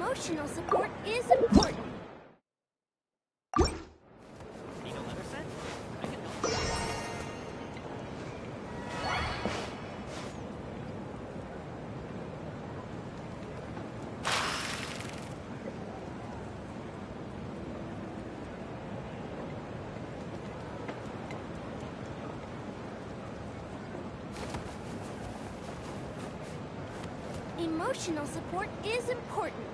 Emotional support is important. Need a leather set? I can help. Emotional support is important.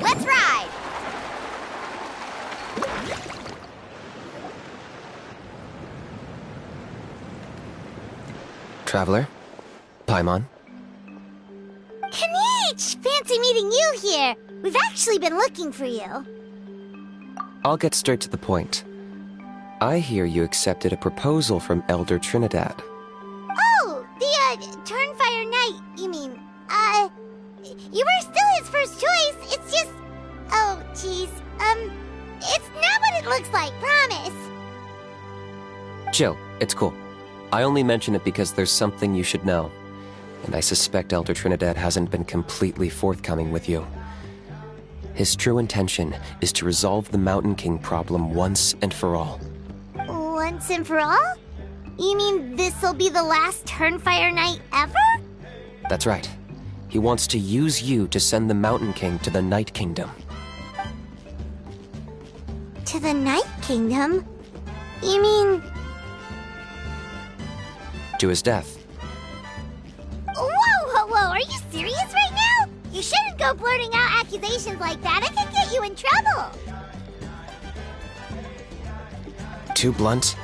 Let's ride! Traveler? Paimon? Kinich! Fancy meeting you here. We've actually been looking for you. I'll get straight to the point. I hear you accepted a proposal from Elder Trinidad. Oh, the, Turnfire Knight, you mean. You were still his first choice. It's just... Oh, jeez. It's not what it looks like, promise. Chill, it's cool. I only mention it because there's something you should know. And I suspect Elder Trinidad hasn't been completely forthcoming with you. His true intention is to resolve the Mountain King problem once and for all. Once and for all? You mean this'll be the last Turnfire Knight ever? That's right. He wants to use you to send the Mountain King to the Night Kingdom. To the Night Kingdom? You mean... To his death. Whoa! Are you serious right now? You shouldn't go blurting out accusations like that. It could get you in trouble. Too blunt?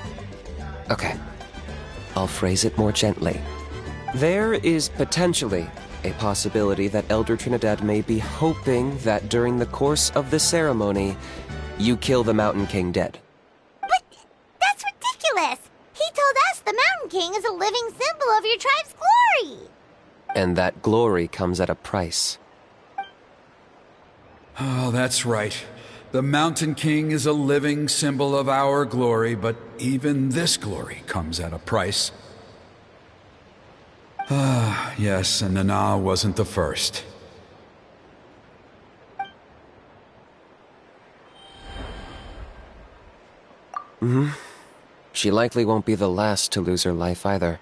Okay. I'll phrase it more gently. There is potentially a possibility that Elder Trinidad may be hoping that during the course of the ceremony, you kill the Mountain King dead. But that's ridiculous. He told us the Mountain King is a living symbol of your tribe's glory. And that glory comes at a price. Oh, that's right. The Mountain King is a living symbol of our glory, but even this glory comes at a price. Ah, yes, and Nana wasn't the first. She likely won't be the last to lose her life either.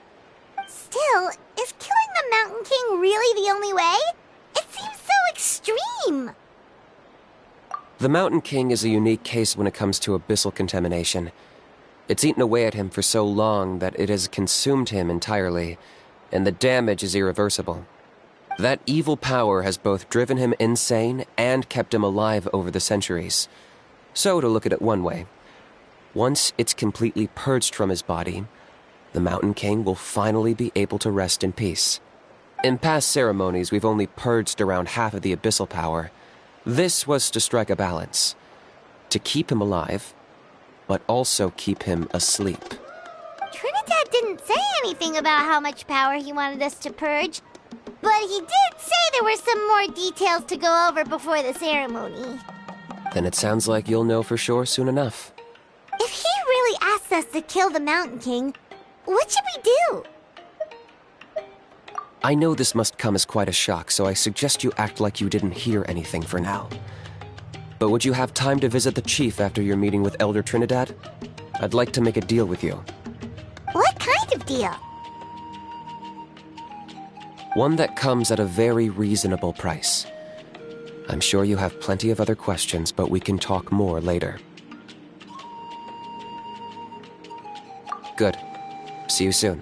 Still, is killing the Mountain King really the only way? It seems so extreme. The Mountain King is a unique case when it comes to abyssal contamination. It's eaten away at him for so long that it has consumed him entirely, and the damage is irreversible. That evil power has both driven him insane and kept him alive over the centuries. So, to look at it one way, once it's completely purged from his body, the Mountain King will finally be able to rest in peace. In past ceremonies, we've only purged around half of the abyssal power. This was to strike a balance, to keep him alive, but also keep him asleep. Trinidad didn't say anything about how much power he wanted us to purge, but he did say there were some more details to go over before the ceremony. Then it sounds like you'll know for sure soon enough. If he really asks us to kill the Mountain King, what should we do? I know this must come as quite a shock, so I suggest you act like you didn't hear anything for now. But would you have time to visit the chief after your meeting with Elder Trinidad? I'd like to make a deal with you. What kind of deal? One that comes at a very reasonable price. I'm sure you have plenty of other questions, but we can talk more later. Good. See you soon.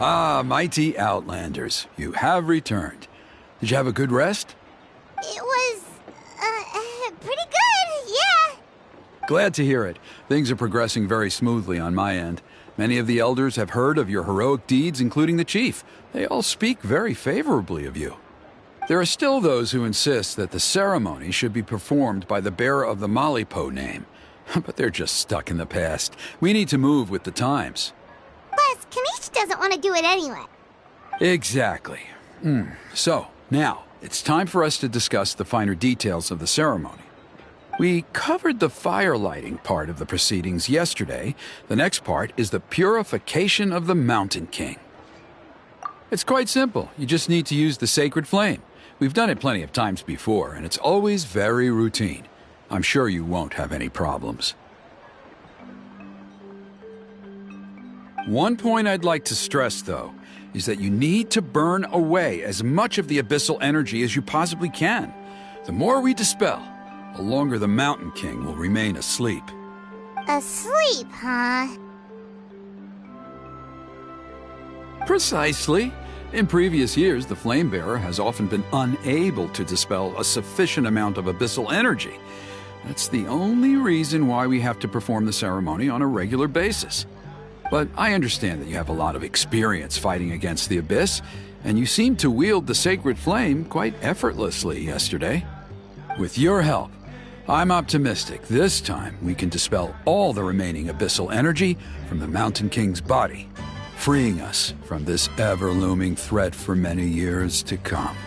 Ah, mighty Outlanders, you have returned. Did you have a good rest? It was, pretty good, yeah. Glad to hear it. Things are progressing very smoothly on my end. Many of the elders have heard of your heroic deeds, including the chief. They all speak very favorably of you. There are still those who insist that the ceremony should be performed by the bearer of the Malipo name. But they're just stuck in the past. We need to move with the times. Plus, Kinich doesn't want to do it anyway. Exactly. So, now, it's time for us to discuss the finer details of the ceremony. We covered the fire lighting part of the proceedings yesterday. The next part is the purification of the Mountain King. It's quite simple. You just need to use the sacred flame. We've done it plenty of times before, and it's always very routine. I'm sure you won't have any problems. One point I'd like to stress, though, is that you need to burn away as much of the abyssal energy as you possibly can. The more we dispel, the longer the Mountain King will remain asleep. Asleep, huh? Precisely. In previous years, the Flamebearer has often been unable to dispel a sufficient amount of abyssal energy. That's the only reason why we have to perform the ceremony on a regular basis. But I understand that you have a lot of experience fighting against the Abyss, and you seemed to wield the sacred flame quite effortlessly yesterday. With your help, I'm optimistic this time we can dispel all the remaining abyssal energy from the Mountain King's body, freeing us from this ever-looming threat for many years to come.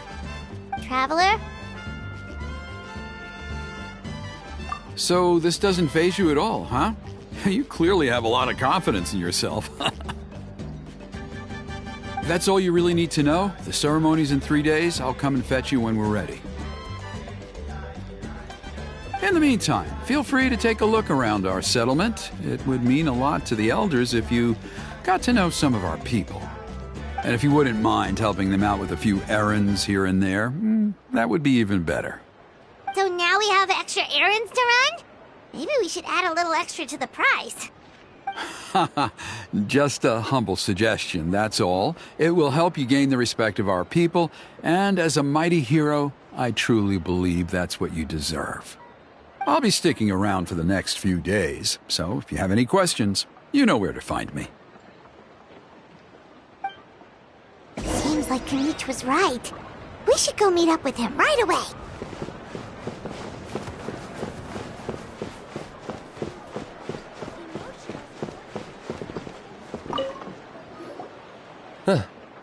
Traveler? So this doesn't faze you at all, huh? You clearly have a lot of confidence in yourself. That's all you really need to know. The ceremony's in 3 days. I'll come and fetch you when we're ready. In the meantime, feel free to take a look around our settlement. It would mean a lot to the elders if you got to know some of our people. And if you wouldn't mind helping them out with a few errands here and there, that would be even better. So now we have extra errands to run? Maybe we should add a little extra to the price. Just a humble suggestion, that's all. It will help you gain the respect of our people, and as a mighty hero, I truly believe that's what you deserve. I'll be sticking around for the next few days, so if you have any questions, you know where to find me. Seems like Kinich was right. We should go meet up with him right away.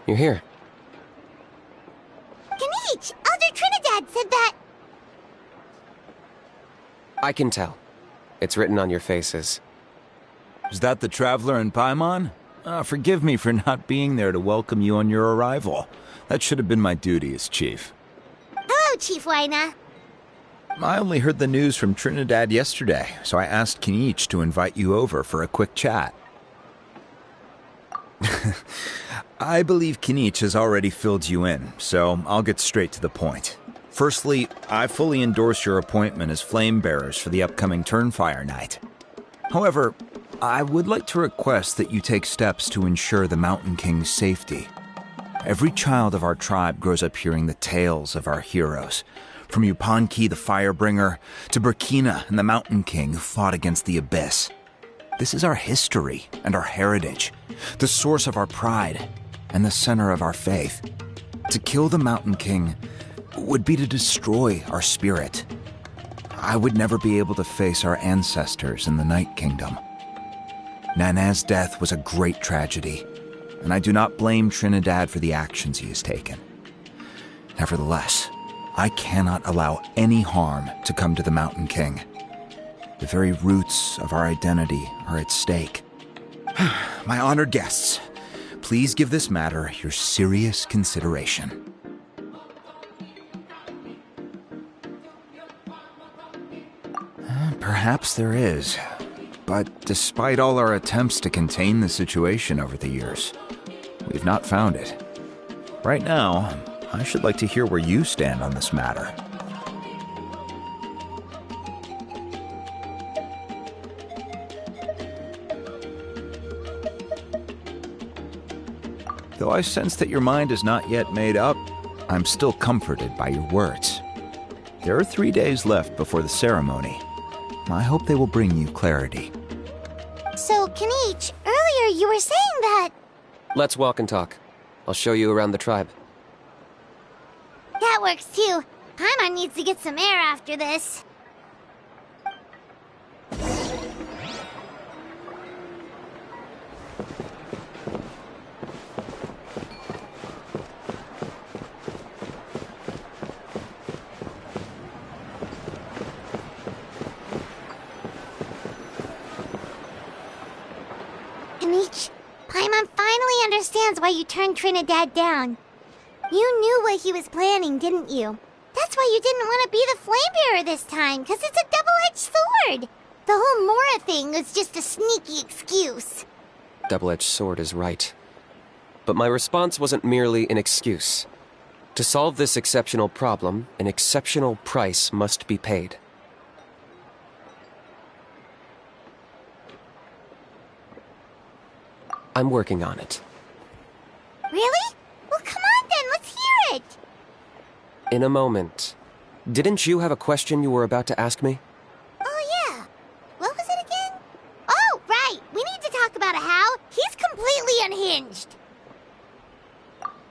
You're here. Kinich, Elder Trinidad said that... I can tell. It's written on your faces. Is that the Traveler and Paimon? Forgive me for not being there to welcome you on your arrival. That should have been my duty as chief. Hello, Chief Waina. I only heard the news from Trinidad yesterday, so I asked Kinich to invite you over for a quick chat. I believe Kinich has already filled you in, so I'll get straight to the point. Firstly, I fully endorse your appointment as flame bearers for the upcoming Turnfire Night. However, I would like to request that you take steps to ensure the Mountain King's safety. Every child of our tribe grows up hearing the tales of our heroes, from Yupanqui the Firebringer to Burkina and the Mountain King who fought against the Abyss. This is our history and our heritage, the source of our pride and the center of our faith. To kill the Mountain King would be to destroy our spirit. I would never be able to face our ancestors in the Night Kingdom. Nana's death was a great tragedy, and I do not blame Trinidad for the actions he has taken. Nevertheless, I cannot allow any harm to come to the Mountain King. The very roots of our identity are at stake. My honored guests, please give this matter your serious consideration. Perhaps there is, but despite all our attempts to contain the situation over the years, we've not found it. Right now, I should like to hear where you stand on this matter. Though I sense that your mind is not yet made up, I'm still comforted by your words. There are 3 days left before the ceremony. I hope they will bring you clarity. So, Kinich, earlier you were saying that... Let's walk and talk. I'll show you around the tribe. That works too. Paimon needs to get some air after this. Kinich, Paimon finally understands why you turned Trinidad down. You knew what he was planning, didn't you? That's why you didn't want to be the flame bearer this time, because it's a double-edged sword. The whole Mora thing was just a sneaky excuse. Double-edged sword is right. But my response wasn't merely an excuse. To solve this exceptional problem, an exceptional price must be paid. I'm working on it. Really? Well, come on then, let's hear it! In a moment. Didn't you have a question you were about to ask me? Oh, yeah. What was it again? Oh, right! We need to talk about How. He's completely unhinged.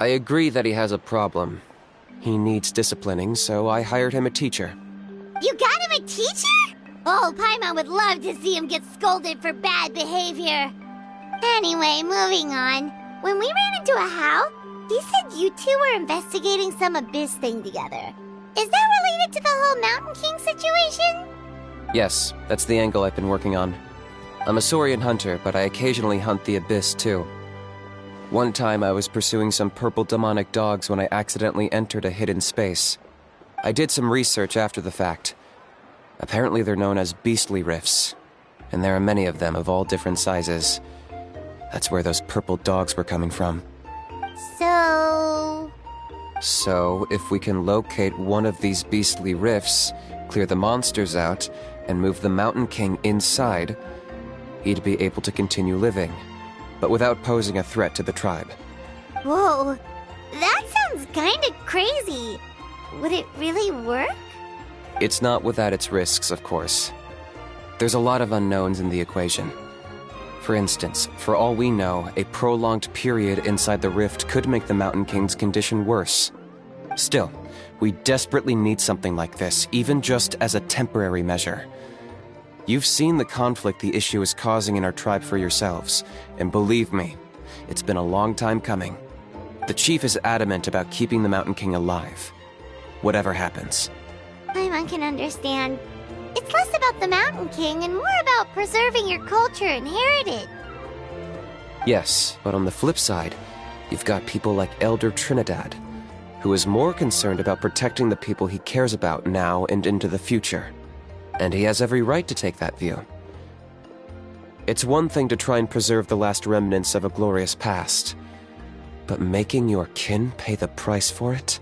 I agree that he has a problem. He needs disciplining, so I hired him a teacher. You got him a teacher? Oh, Paimon would love to see him get scolded for bad behavior. Anyway, moving on. When we ran into a How, he said you two were investigating some Abyss thing together. Is that related to the whole Mountain King situation? Yes, that's the angle I've been working on. I'm a Saurian hunter, but I occasionally hunt the Abyss too. One time I was pursuing some purple demonic dogs when I accidentally entered a hidden space. I did some research after the fact. Apparently they're known as beastly rifts, and there are many of them of all different sizes. That's where those purple dogs were coming from. So, if we can locate one of these beastly rifts, clear the monsters out, and move the Mountain King inside, he'd be able to continue living, but without posing a threat to the tribe. Whoa, that sounds kinda crazy. Would it really work? It's not without its risks, of course. There's a lot of unknowns in the equation. For instance, for all we know, a prolonged period inside the rift could make the Mountain King's condition worse. Still, we desperately need something like this, even just as a temporary measure. You've seen the conflict the issue is causing in our tribe for yourselves, and believe me, it's been a long time coming. The chief is adamant about keeping the Mountain King alive, whatever happens. I can understand. It's less about the Mountain King and more about preserving your culture and heritage. Yes, but on the flip side, you've got people like Elder Trinidad, who is more concerned about protecting the people he cares about now and into the future. And he has every right to take that view. It's one thing to try and preserve the last remnants of a glorious past, but making your kin pay the price for it?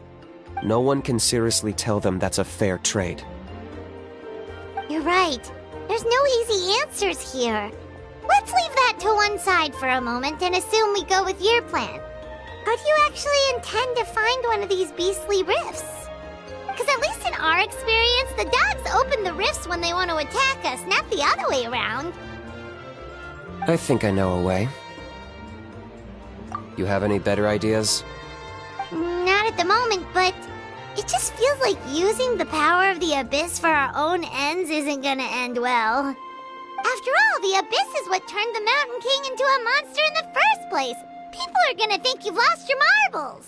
No one can seriously tell them that's a fair trade. You're right. There's no easy answers here. Let's leave that to one side for a moment and assume we go with your plan. How do you actually intend to find one of these beastly rifts? Because at least in our experience, the dogs open the rifts when they want to attack us, not the other way around. I think I know a way. You have any better ideas? Not at the moment, but it just feels like using the power of the Abyss for our own ends isn't gonna end well. After all, the Abyss is what turned the Mountain King into a monster in the first place. People are gonna think you've lost your marbles.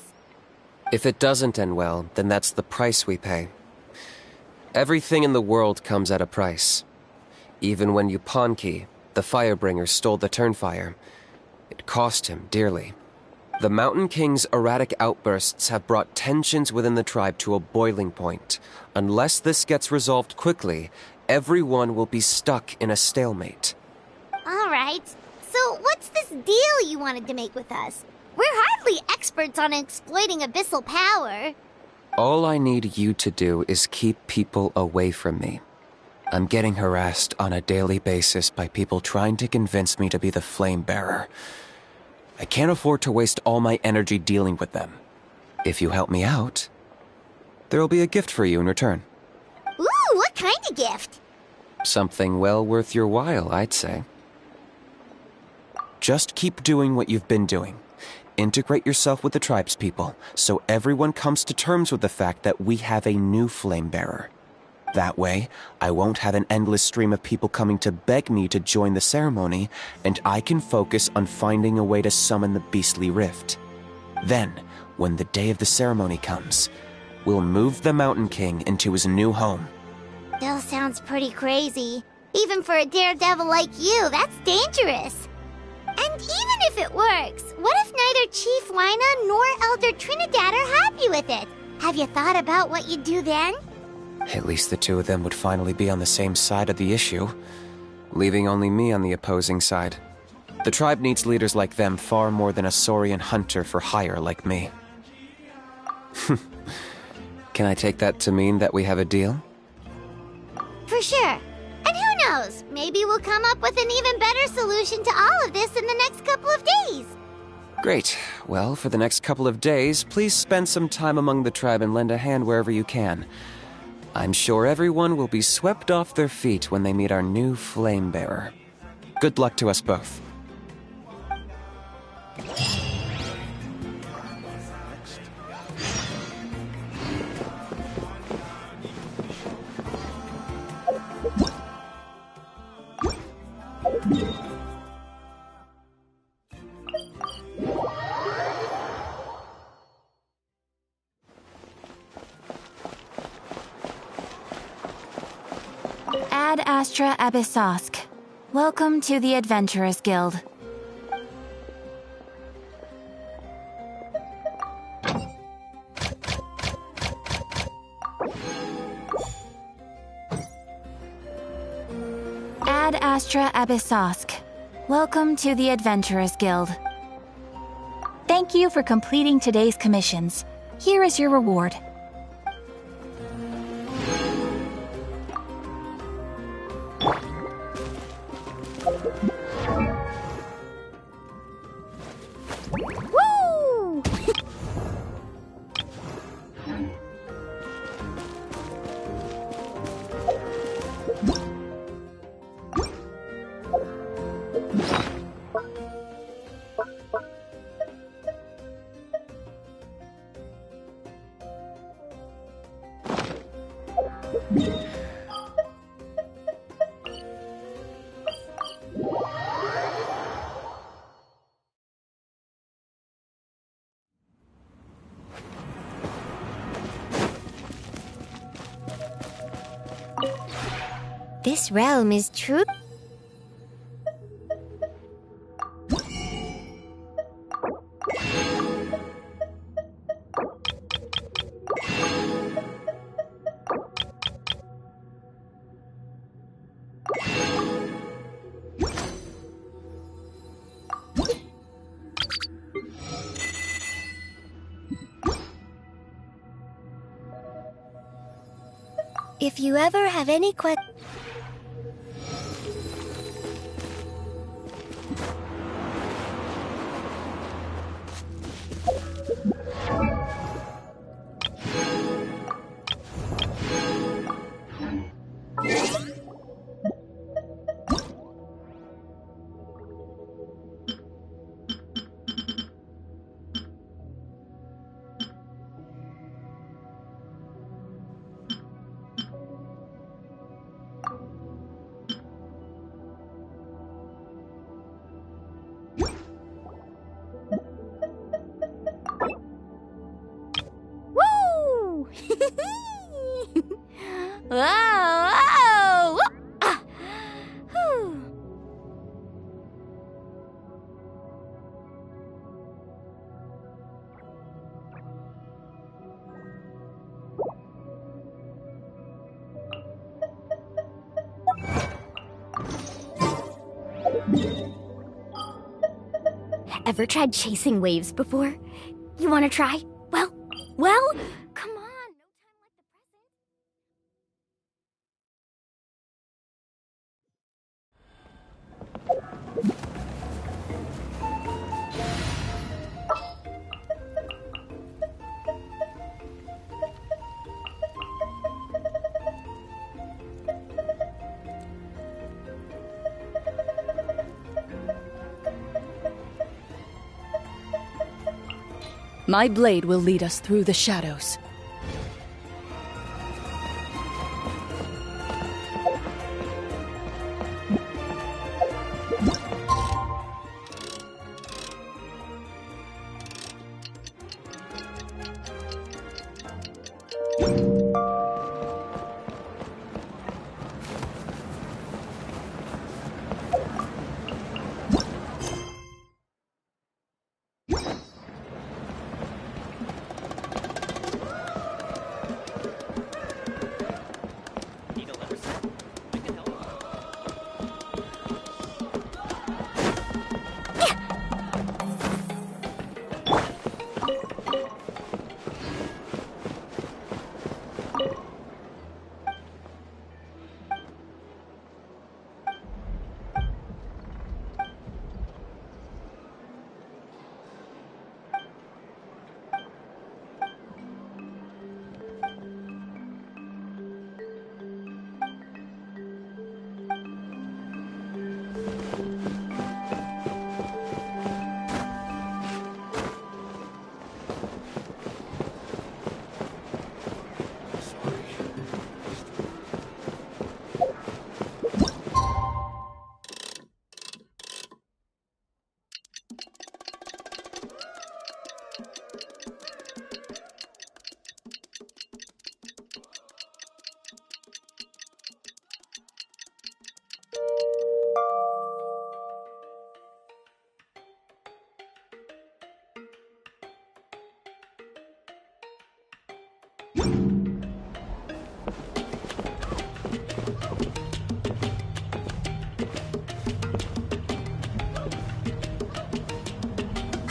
If it doesn't end well, then that's the price we pay. Everything in the world comes at a price. Even when Yupanqui, the Firebringer, stole the Turnfire, it cost him dearly. The Mountain King's erratic outbursts have brought tensions within the tribe to a boiling point. Unless this gets resolved quickly, everyone will be stuck in a stalemate. All right. So what's this deal you wanted to make with us? We're hardly experts on exploiting abyssal power. All I need you to do is keep people away from me. I'm getting harassed on a daily basis by people trying to convince me to be the Flame Bearer. I can't afford to waste all my energy dealing with them. If you help me out, there'll be a gift for you in return. Ooh, what kind of gift? Something well worth your while, I'd say. Just keep doing what you've been doing. Integrate yourself with the tribespeople, so everyone comes to terms with the fact that we have a new Flame Bearer. That way, I won't have an endless stream of people coming to beg me to join the ceremony, and I can focus on finding a way to summon the beastly rift. Then, when the day of the ceremony comes, we'll move the Mountain King into his new home. Still sounds pretty crazy. Even for a daredevil like you, that's dangerous. And even if it works, what if neither Chief Wyna nor Elder Trinidad are happy with it? Have you thought about what you'd do then? At least the two of them would finally be on the same side of the issue, leaving only me on the opposing side. The tribe needs leaders like them far more than a Saurian hunter for hire like me. Can I take that to mean that we have a deal? For sure. And who knows, maybe we'll come up with an even better solution to all of this in the next couple of days. Great. Well, for the next couple of days, please spend some time among the tribe and lend a hand wherever you can. I'm sure everyone will be swept off their feet when they meet our new Flame Bearer. Good luck to us both. Ad Astra Abyssosk. Welcome to the Adventurers Guild. Ad Astra Abyssosk. Welcome to the Adventurers Guild. Thank you for completing today's commissions. Here is your reward. Woo! This realm is true. If you ever have any questions... Woo! Whoa! Whoa! Ah! Whew. Ever tried chasing waves before? You want to try? Well, come on. My blade will lead us through the shadows. Need a lever set? I can help.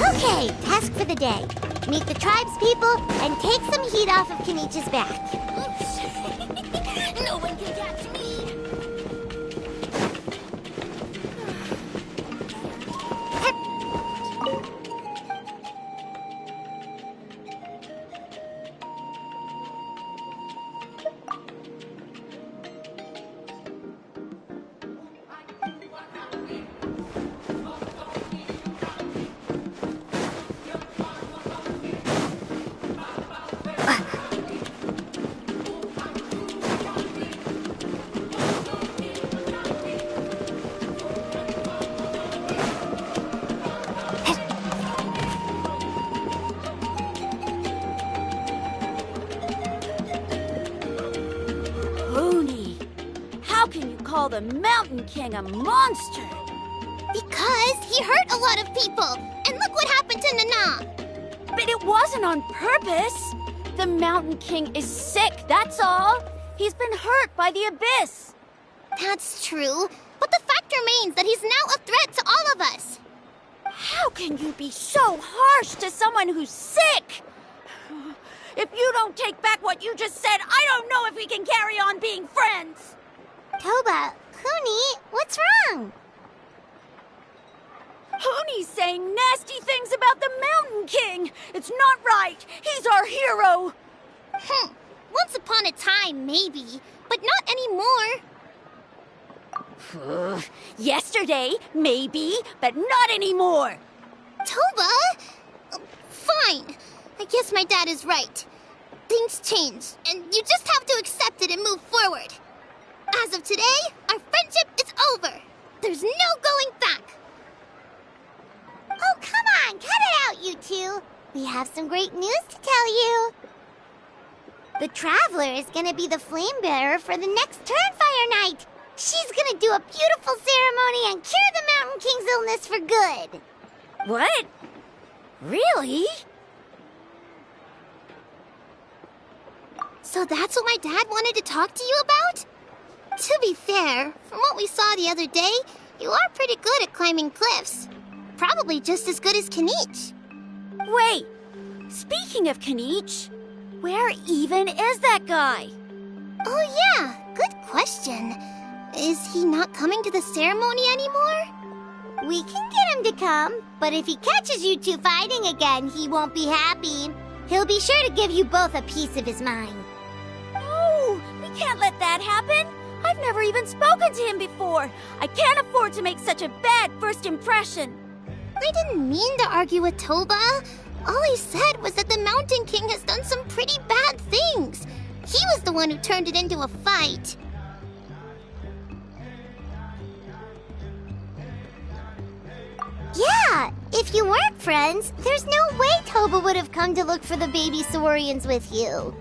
Okay, task for the day. Meet the tribespeople and take some heat off of Kinich's back. Oops. No one can catch me. can you call the Mountain King a monster? Because he hurt a lot of people. And look what happened to Nana. But it wasn't on purpose. The Mountain King is sick, that's all. He's been hurt by the abyss. That's true. But the fact remains that he's now a threat to all of us. How can you be so harsh to someone who's sick? If you don't take back what you just said, I don't know if we can carry on being friends. Toba, Kuni, what's wrong? Huni's saying nasty things about the Mountain King. It's not right. He's our hero. Once upon a time, maybe, but not anymore. Yesterday, maybe, but not anymore. Toba? Fine. I guess my dad is right. Things change, and you just have to accept it and move forward. As of today, our friendship is over. There's no going back. Oh, come on, cut it out, you two. We have some great news to tell you. The Traveler is gonna be the flame bearer for the next Turnfire Night. She's gonna do a beautiful ceremony and cure the Mountain King's illness for good. What? Really? So that's what my dad wanted to talk to you about? To be fair, from what we saw the other day, you are pretty good at climbing cliffs. Probably just as good as Kinich. Wait, speaking of Kinich, where even is that guy? Oh yeah, good question. Is he not coming to the ceremony anymore? We can get him to come, but if he catches you two fighting again, he won't be happy. He'll be sure to give you both a piece of his mind. No, we can't let that happen. I've never even spoken to him before. I can't afford to make such a bad first impression. I didn't mean to argue with Toba. All I said was that the Mountain King has done some pretty bad things. He was the one who turned it into a fight. Yeah, if you weren't friends, there's no way Toba would have come to look for the baby Saurians with you.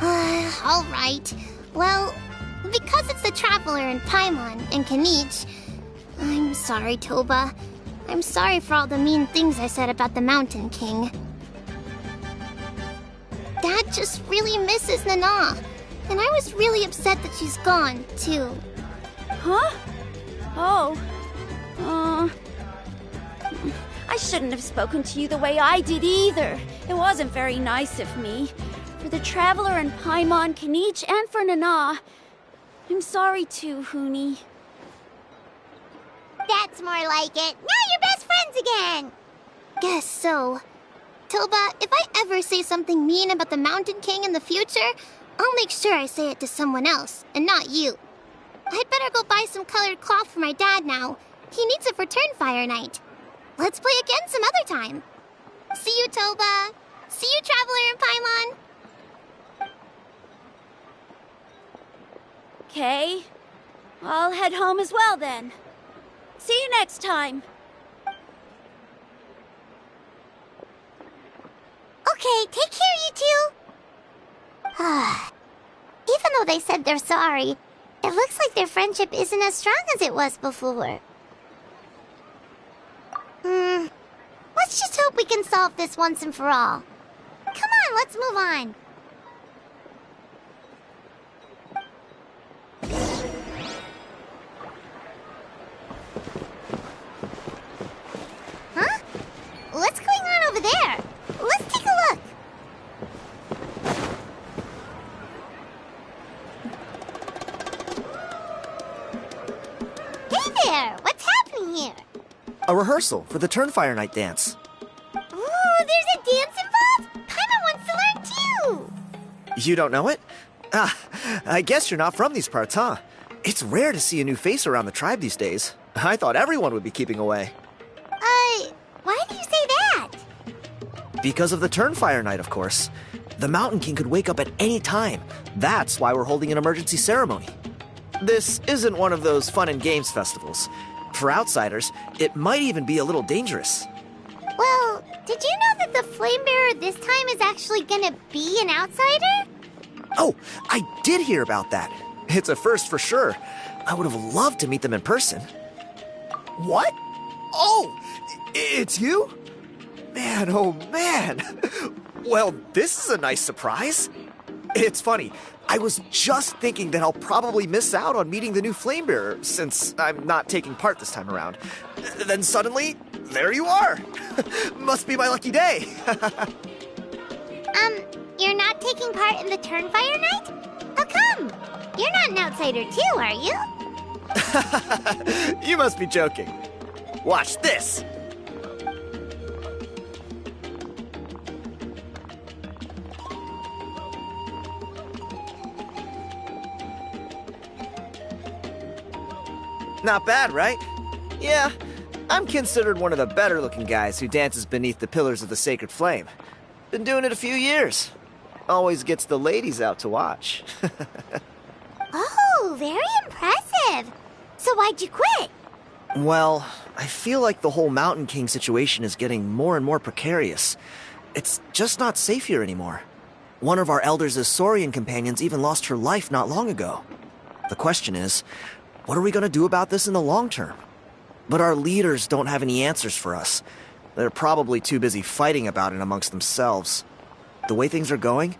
All right. Well, because it's the Traveler and Paimon and Kinich, I'm sorry, Toba. I'm sorry for all the mean things I said about the Mountain King. Dad just really misses Nana, and I was really upset that she's gone, too. Huh? Oh. I shouldn't have spoken to you the way I did either. It wasn't very nice of me. For the Traveler and Paimon, Kinich, and for Nana. I'm sorry too, Huni. That's more like it. Now you're best friends again! Guess so. Toba, if I ever say something mean about the Mountain King in the future, I'll make sure I say it to someone else, and not you. I'd better go buy some colored cloth for my dad now. He needs it for Turnfire Night. Let's play again some other time. See you, Toba. See you, Traveler and Paimon. Okay. I'll head home as well then. See you next time. Okay, take care, you two. Even though they said they're sorry, it looks like their friendship isn't as strong as it was before. Let's just hope we can solve this once and for all. Come on, let's move on. Huh? What's going on over there? Let's take a look. Hey there! What's happening here? A rehearsal for the Turnfire Night dance. Ooh, there's a dance involved? Paimon wants to learn too! You don't know it? Ah, I guess you're not from these parts, huh? It's rare to see a new face around the tribe these days. I thought everyone would be keeping away. Why do you say that? Because of the Turnfire Night, of course. The Mountain King could wake up at any time. That's why we're holding an emergency ceremony. This isn't one of those fun and games festivals. For outsiders, it might even be a little dangerous. Well, did you know that the Flame Bearer this time is actually gonna be an outsider? Oh, I did hear about that. It's a first for sure. I would have loved to meet them in person. What? Oh, it's you? Man, oh man. Well, this is a nice surprise. It's funny, I was just thinking that I'll probably miss out on meeting the new Flamebearer since I'm not taking part this time around. Then suddenly, there you are. Must be my lucky day. You're not taking part in the Turnfire Night? How come? You're not an outsider too, are you? You must be joking. Watch this. Not bad, right? Yeah, I'm considered one of the better looking guys who dances beneath the pillars of the sacred flame. Been doing it a few years. Always gets the ladies out to watch. Oh, very impressive. So why'd you quit? Well, I feel like the whole Mountain King situation is getting more and more precarious. It's just not safe here anymore. One of our elders' Saurian companions even lost her life not long ago. The question is, what are we going to do about this in the long term? But our leaders don't have any answers for us. They're probably too busy fighting about it amongst themselves. The way things are going,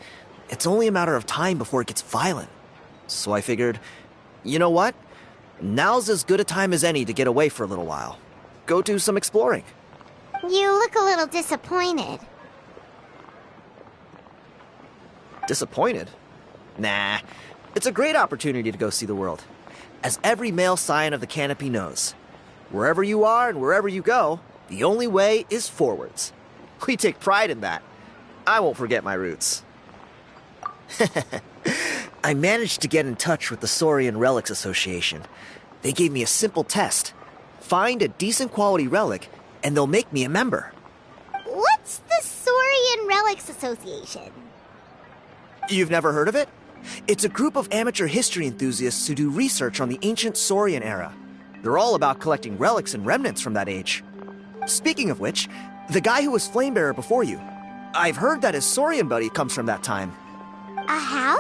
it's only a matter of time before it gets violent. So I figured, you know what? Now's as good a time as any to get away for a little while. Go do some exploring. You look a little disappointed. Disappointed? Nah, it's a great opportunity to go see the world. As every male scion of the canopy knows, wherever you are and wherever you go, the only way is forwards. We take pride in that. I won't forget my roots. I managed to get in touch with the Saurian Relics Association. They gave me a simple test. Find a decent quality relic, and they'll make me a member. What's the Saurian Relics Association? You've never heard of it? It's a group of amateur history enthusiasts who do research on the ancient Saurian era. They're all about collecting relics and remnants from that age. Speaking of which, the guy who was Flamebearer before you, I've heard that his Saurian buddy comes from that time. A how?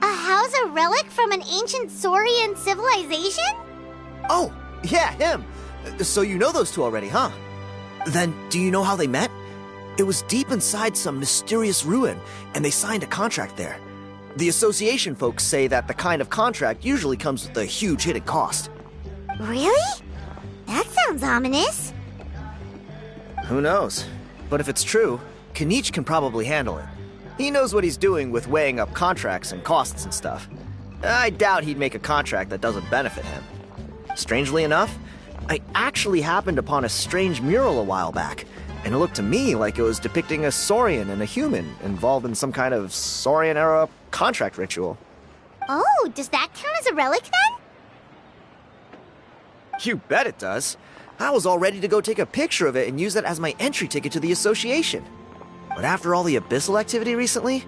A how's a relic from an ancient Saurian civilization? Oh, yeah, him. So you know those two already, huh? Then, do you know how they met? It was deep inside some mysterious ruin, and they signed a contract there. The association folks say that the kind of contract usually comes with a huge hidden cost. Really? That sounds ominous. Who knows? But if it's true, Kinich can probably handle it. He knows what he's doing with weighing up contracts and costs and stuff. I doubt he'd make a contract that doesn't benefit him. Strangely enough, I actually happened upon a strange mural a while back, and it looked to me like it was depicting a Saurian and a human involved in some kind of Saurian-era contract ritual. Oh, does that count as a relic then? You bet it does. I was all ready to go take a picture of it and use that as my entry ticket to the association. But after all the abyssal activity recently,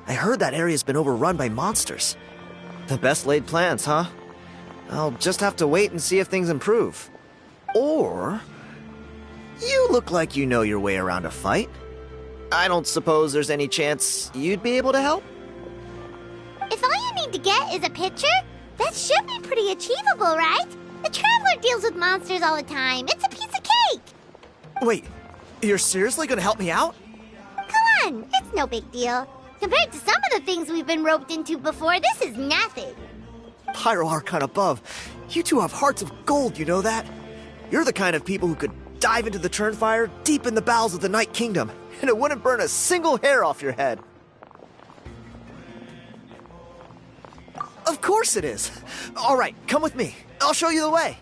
I heard that area's been overrun by monsters. The best laid plans, huh? I'll just have to wait and see if things improve. Or... you look like you know your way around a fight. I don't suppose there's any chance you'd be able to help? If all you need to get is a picture, that should be pretty achievable, right? The Traveler deals with monsters all the time. It's a piece of cake. Wait, you're seriously gonna help me out? Come on, it's no big deal. Compared to some of the things we've been roped into before, this is nothing. Pyro Archon above, you two have hearts of gold, you know that? You're the kind of people who could dive into the Turnfire deep in the bowels of the Night Kingdom, and it wouldn't burn a single hair off your head. Of course it is. All right, come with me. I'll show you the way.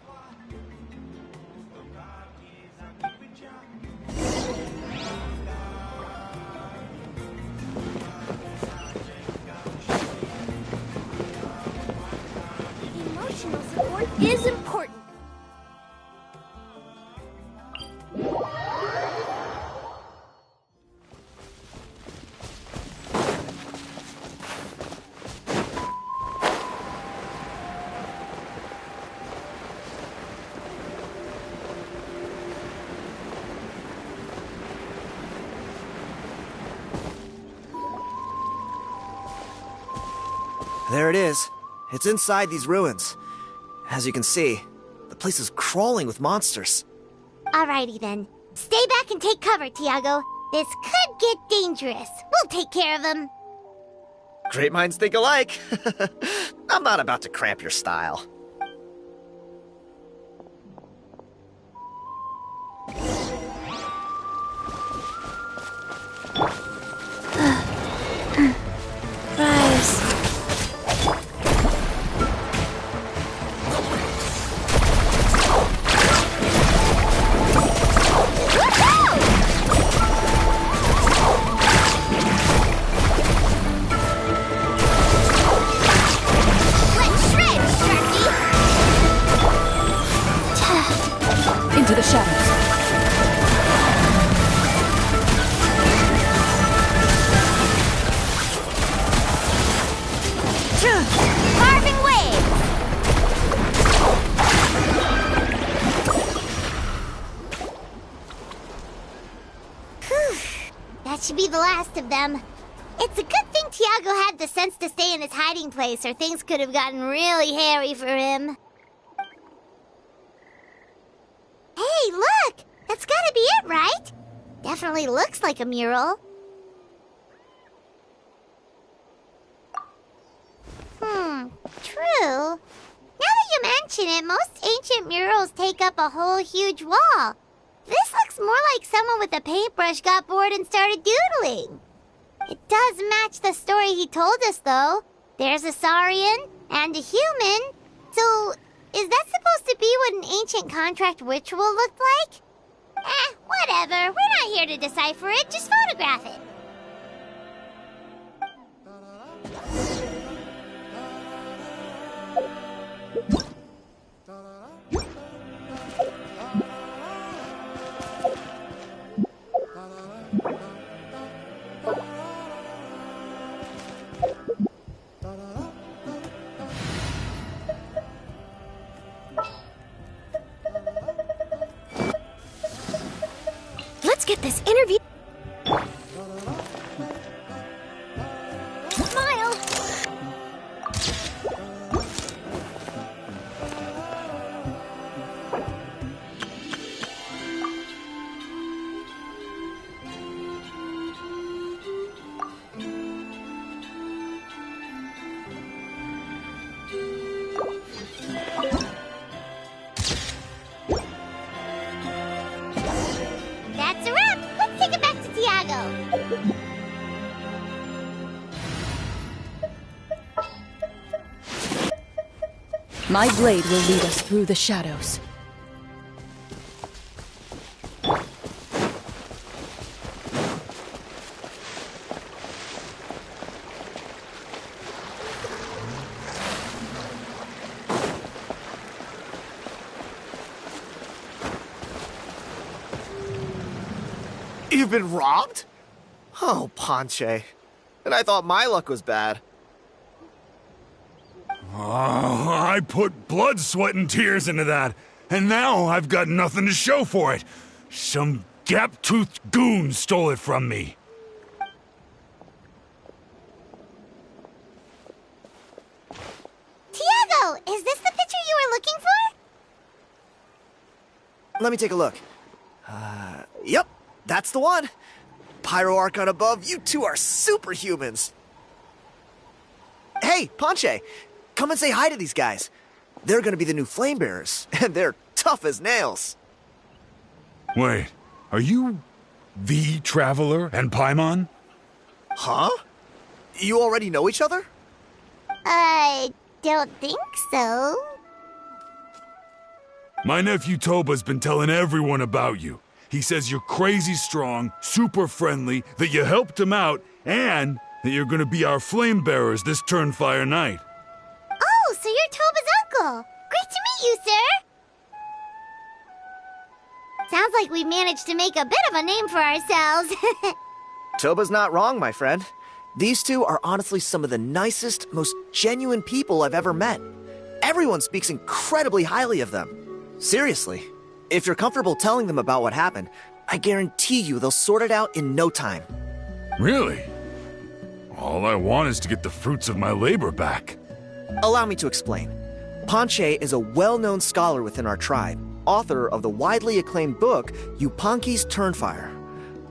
Emotional support is important. There it is. It's inside these ruins. As you can see, the place is crawling with monsters. Alrighty then. Stay back and take cover, Tiago. This could get dangerous. We'll take care of him. Great minds think alike. I'm not about to cramp your style. Rise. Into the shadows. Carving wave! Whew. That should be the last of them. It's a good thing Tiago had the sense to stay in his hiding place, or things could have gotten really hairy for him. Hey, look! That's gotta be it, right? Definitely looks like a mural. True. Now that you mention it, most ancient murals take up a whole huge wall. This looks more like someone with a paintbrush got bored and started doodling. It does match the story he told us, though. There's a Saurian and a human. So, is that supposed to be what an ancient contract ritual looked like? Whatever. We're not here to decipher it. Just photograph it. Let's get this interview. Smile. That's a wrap. Let's take it back to Tiago. My blade will lead us through the shadows. You've been robbed? Oh, Ponche. And I thought my luck was bad. Oh, I put blood, sweat, and tears into that, and now I've got nothing to show for it. Some gap-toothed goon stole it from me. Tiago, is this the picture you were looking for? Let me take a look. Yep, that's the one. Pyro Archon above, you two are superhumans. Hey, Ponche, come and say hi to these guys. They're gonna be the new flame bearers, and they're tough as nails. Wait, are you the Traveler and Paimon? Huh? You already know each other? I don't think so. My nephew Toba's been telling everyone about you. He says you're crazy strong, super friendly, that you helped him out, and that you're gonna be our flame bearers this Turnfire night. Oh, so you're Toba's uncle. Great to meet you, sir. Sounds like we managed to make a bit of a name for ourselves. Toba's not wrong, my friend. These two are honestly some of the nicest, most genuine people I've ever met. Everyone speaks incredibly highly of them. Seriously, if you're comfortable telling them about what happened, I guarantee you they'll sort it out in no time. Really? All I want is to get the fruits of my labor back. Allow me to explain. Ponche is a well-known scholar within our tribe, author of the widely acclaimed book, Yupanqui's Turnfire.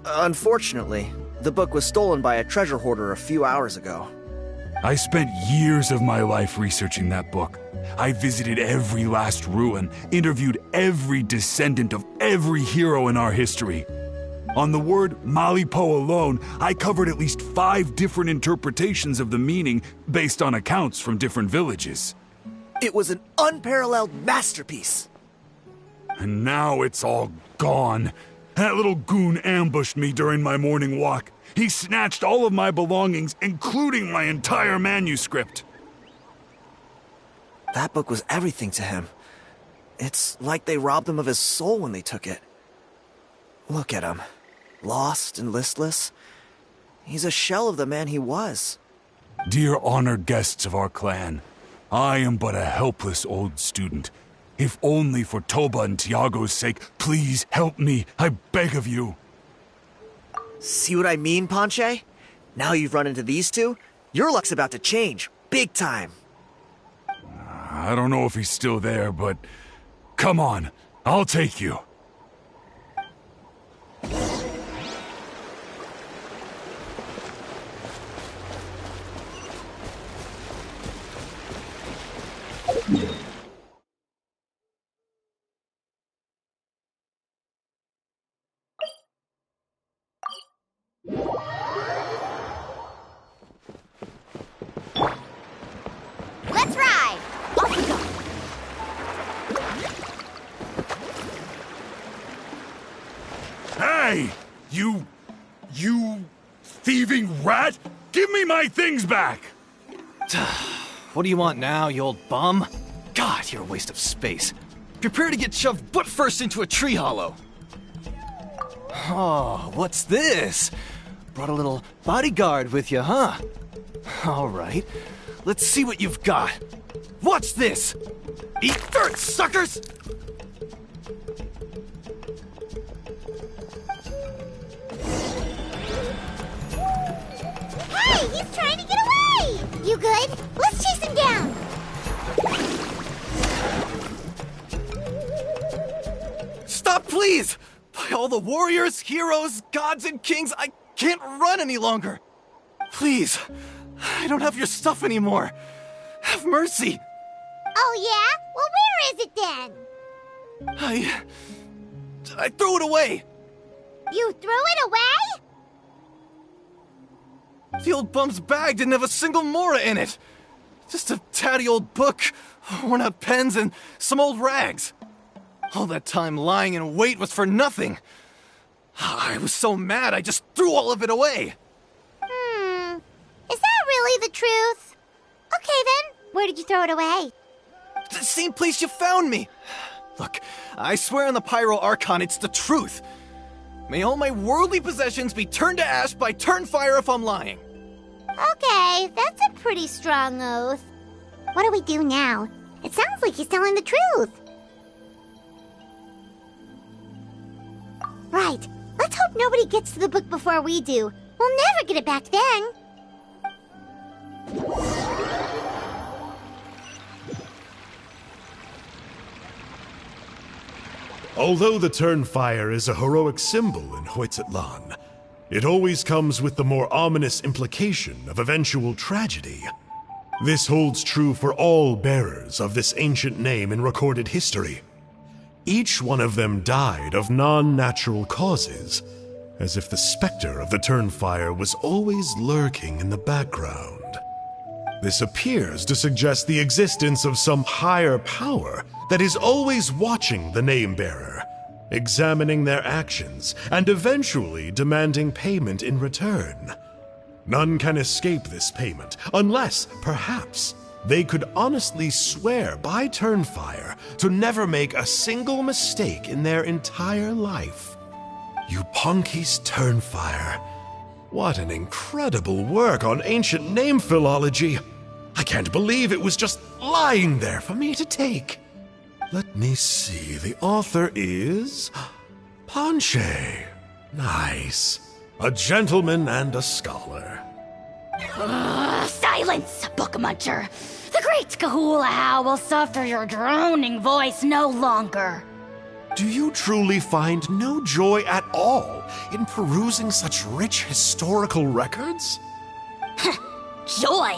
Unfortunately, the book was stolen by a treasure hoarder a few hours ago. I spent years of my life researching that book. I visited every last ruin, interviewed every descendant of every hero in our history. On the word Malipo alone, I covered at least 5 different interpretations of the meaning based on accounts from different villages. It was an unparalleled masterpiece. And now it's all gone. That little goon ambushed me during my morning walk. He snatched all of my belongings, including my entire manuscript. That book was everything to him. It's like they robbed him of his soul when they took it. Look at him. Lost and listless. He's a shell of the man he was. Dear honored guests of our clan, I am but a helpless old student. If only for Toba and Tiago's sake, please help me, I beg of you. See what I mean, Ponche? Now you've run into these two, your luck's about to change, big time. I don't know if he's still there, but come on, I'll take you. Let's ride! Off we go! Hey! You thieving rat! Give me my things back! What do you want now, you old bum? God, you're a waste of space. Prepare to get shoved butt first into a tree hollow. Oh, what's this? Brought a little bodyguard with you, huh? All right, let's see what you've got. What's this? Eat dirt, suckers! Hey, he's trying to get away! You good? Let's chase him down! Stop, please! By all the warriors, heroes, gods, and kings, I can't run any longer. Please, I don't have your stuff anymore. Have mercy. Oh, yeah? Well, where is it then? I threw it away. You threw it away? The old bum's bag didn't have a single mora in it. Just a tatty old book, worn out pens, and some old rags. All that time lying in wait was for nothing. I was so mad I just threw all of it away. Is that really the truth? Okay then, where did you throw it away? The same place you found me. Look, I swear on the Pyro Archon it's the truth. May all my worldly possessions be turned to ash by Turnfire if I'm lying. Okay, that's a pretty strong oath. What do we do now? It sounds like he's telling the truth. Right. Let's hope nobody gets to the book before we do. We'll never get it back then. Although the Turnfire is a heroic symbol in Hoytzatlan, it always comes with the more ominous implication of eventual tragedy. This holds true for all bearers of this ancient name in recorded history. Each one of them died of non-natural causes, as if the specter of the Turnfire was always lurking in the background. This appears to suggest the existence of some higher power that is always watching the name-bearer, examining their actions, and eventually demanding payment in return. None can escape this payment, unless, perhaps, they could honestly swear by Turnfire to never make a single mistake in their entire life. Yupanqui's Turnfire. What an incredible work on ancient name philology. I can't believe it was just lying there for me to take. Let me see, the author is Ponche. Nice. A gentleman and a scholar. Silence, book muncher. The great Kahulahow will suffer your droning voice no longer. Do you truly find no joy at all in perusing such rich historical records? Joy?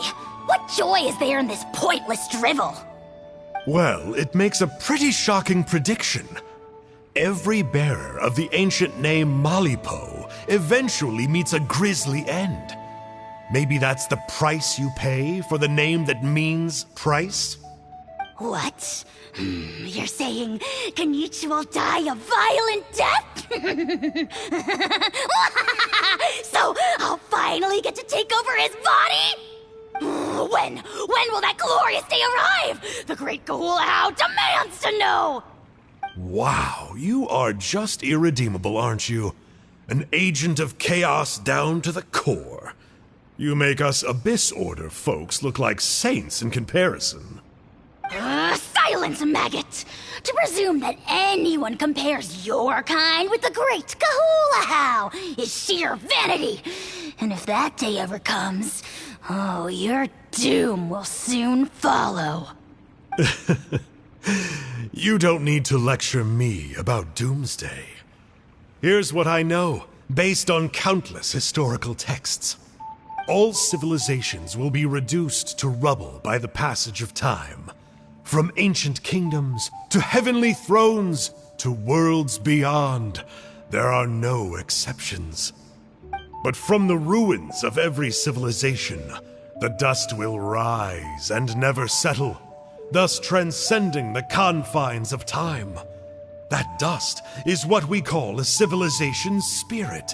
What joy is there in this pointless drivel? Well, it makes a pretty shocking prediction. Every bearer of the ancient name Malipo eventually meets a grisly end. Maybe that's the price you pay for the name that means price? What? You're saying Kinich will die a violent death? So I'll finally get to take over his body? When? When will that glorious day arrive? The great Kahulahow demands to know! Wow, you are just irredeemable, aren't you? An agent of chaos down to the core. You make us Abyss Order folks look like saints in comparison. Silence, maggot! To presume that anyone compares your kind with the great Kahulahow is sheer vanity. And if that day ever comes, oh, your doom will soon follow. You don't need to lecture me about Doomsday. Here's what I know, based on countless historical texts. All civilizations will be reduced to rubble by the passage of time. From ancient kingdoms to heavenly thrones to worlds beyond, there are no exceptions. But from the ruins of every civilization, the dust will rise and never settle, thus transcending the confines of time. That dust is what we call a civilization's spirit.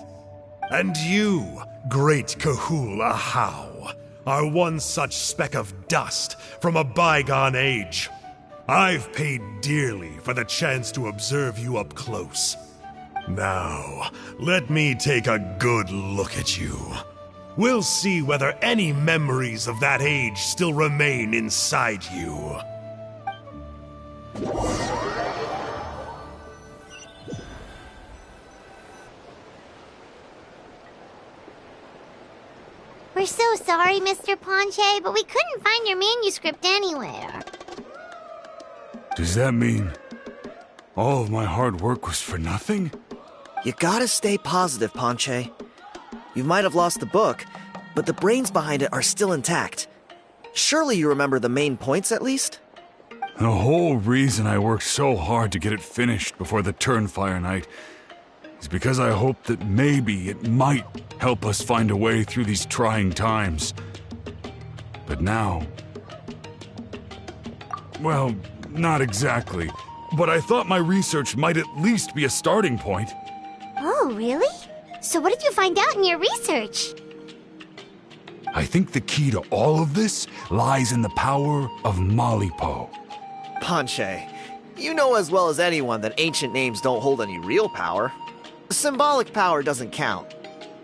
And you, great Kahulahow, are one such speck of dust from a bygone age. I've paid dearly for the chance to observe you up close. Now, let me take a good look at you. We'll see whether any memories of that age still remain inside you. We're so sorry, Mr. Ponche, but we couldn't find your manuscript anywhere. Does that mean all of my hard work was for nothing? You gotta stay positive, Ponche. You might have lost the book, but the brains behind it are still intact. Surely you remember the main points at least? The whole reason I worked so hard to get it finished before the Turnfire Night is because I hoped that maybe it might help us find a way through these trying times. But now... well, not exactly. But I thought my research might at least be a starting point. Oh, really? So what did you find out in your research? I think the key to all of this lies in the power of Malipo. Ponche, you know as well as anyone that ancient names don't hold any real power. Symbolic power doesn't count.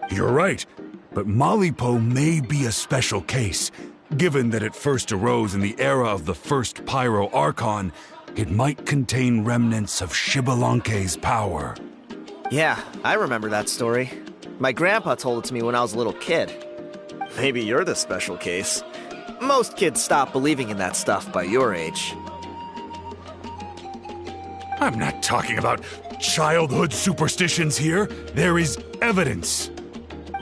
You're right, but Malipo may be a special case. Given that it first arose in the era of the first Pyro Archon, it might contain remnants of Shibalanke's power. Yeah, I remember that story. My grandpa told it to me when I was a little kid. Maybe you're the special case. Most kids stop believing in that stuff by your age. I'm not talking about childhood superstitions here. There is evidence.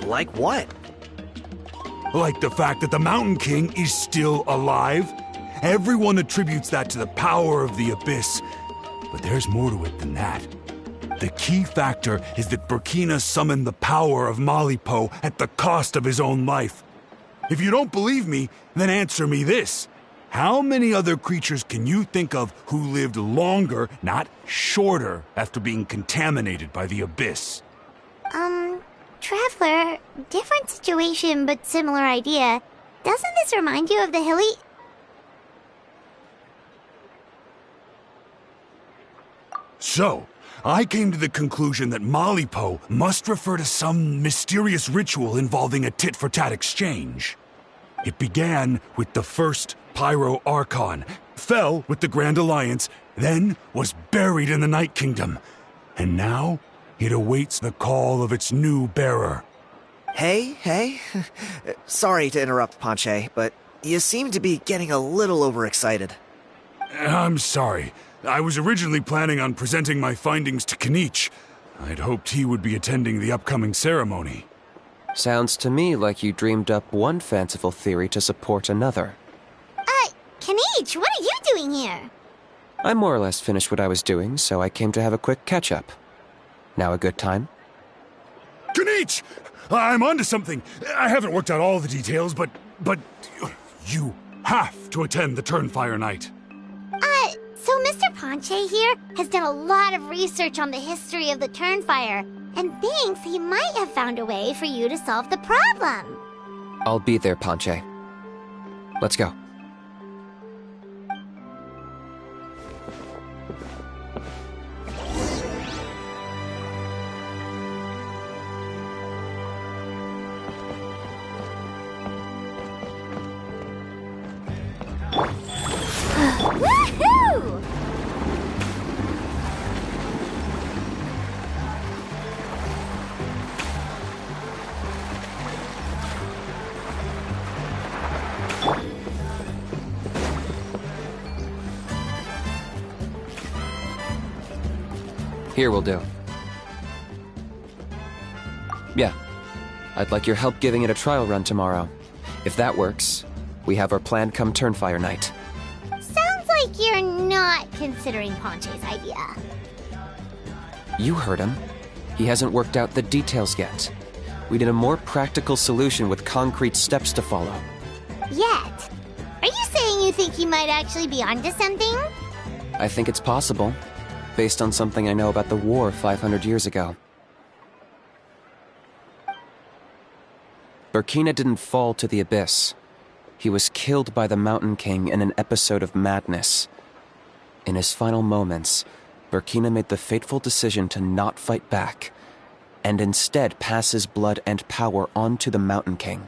Like what? Like the fact that the Mountain King is still alive. Everyone attributes that to the power of the Abyss. But there's more to it than that. The key factor is that Burkina summoned the power of Malipo at the cost of his own life. If you don't believe me, then answer me this. How many other creatures can you think of who lived longer, not shorter, after being contaminated by the Abyss? Traveler, different situation but similar idea. Doesn't this remind you of the hilly... So, I came to the conclusion that Malipo must refer to some mysterious ritual involving a tit-for-tat exchange. It began with the first Pyro Archon, fell with the Grand Alliance, then was buried in the Night Kingdom. And now, it awaits the call of its new bearer. Hey. Sorry to interrupt, Ponche, but You seem to be getting a little overexcited. I'm sorry. I was originally planning on presenting my findings to Kinich. I'd hoped he would be attending the upcoming ceremony. Sounds to me like you dreamed up one fanciful theory to support another. Kinich, what are you doing here? I more or less finished what I was doing, so I came to have a quick catch-up. Now a good time? Kinich! I'm onto something. I haven't worked out all the details, but you have to attend the Turnfire Night. So Mr. Ponche here has done a lot of research on the history of the Turnfire, and thinks he might have found a way for you to solve the problem. I'll be there, Ponche. Let's go. Woohoo! Here will do. Yeah. I'd like your help giving it a trial run tomorrow. If that works, we have our plan come Turnfire Night. Sounds like you're not considering Ponche's idea. You heard him. He hasn't worked out the details yet. We need a more practical solution with concrete steps to follow. Yet. Are you saying you think he might actually be onto something? I think it's possible, based on something I know about the war 500 years ago. Burkina didn't fall to the abyss. He was killed by the Mountain King in an episode of madness. In his final moments, Burkina made the fateful decision to not fight back, and instead pass his blood and power on to the Mountain King.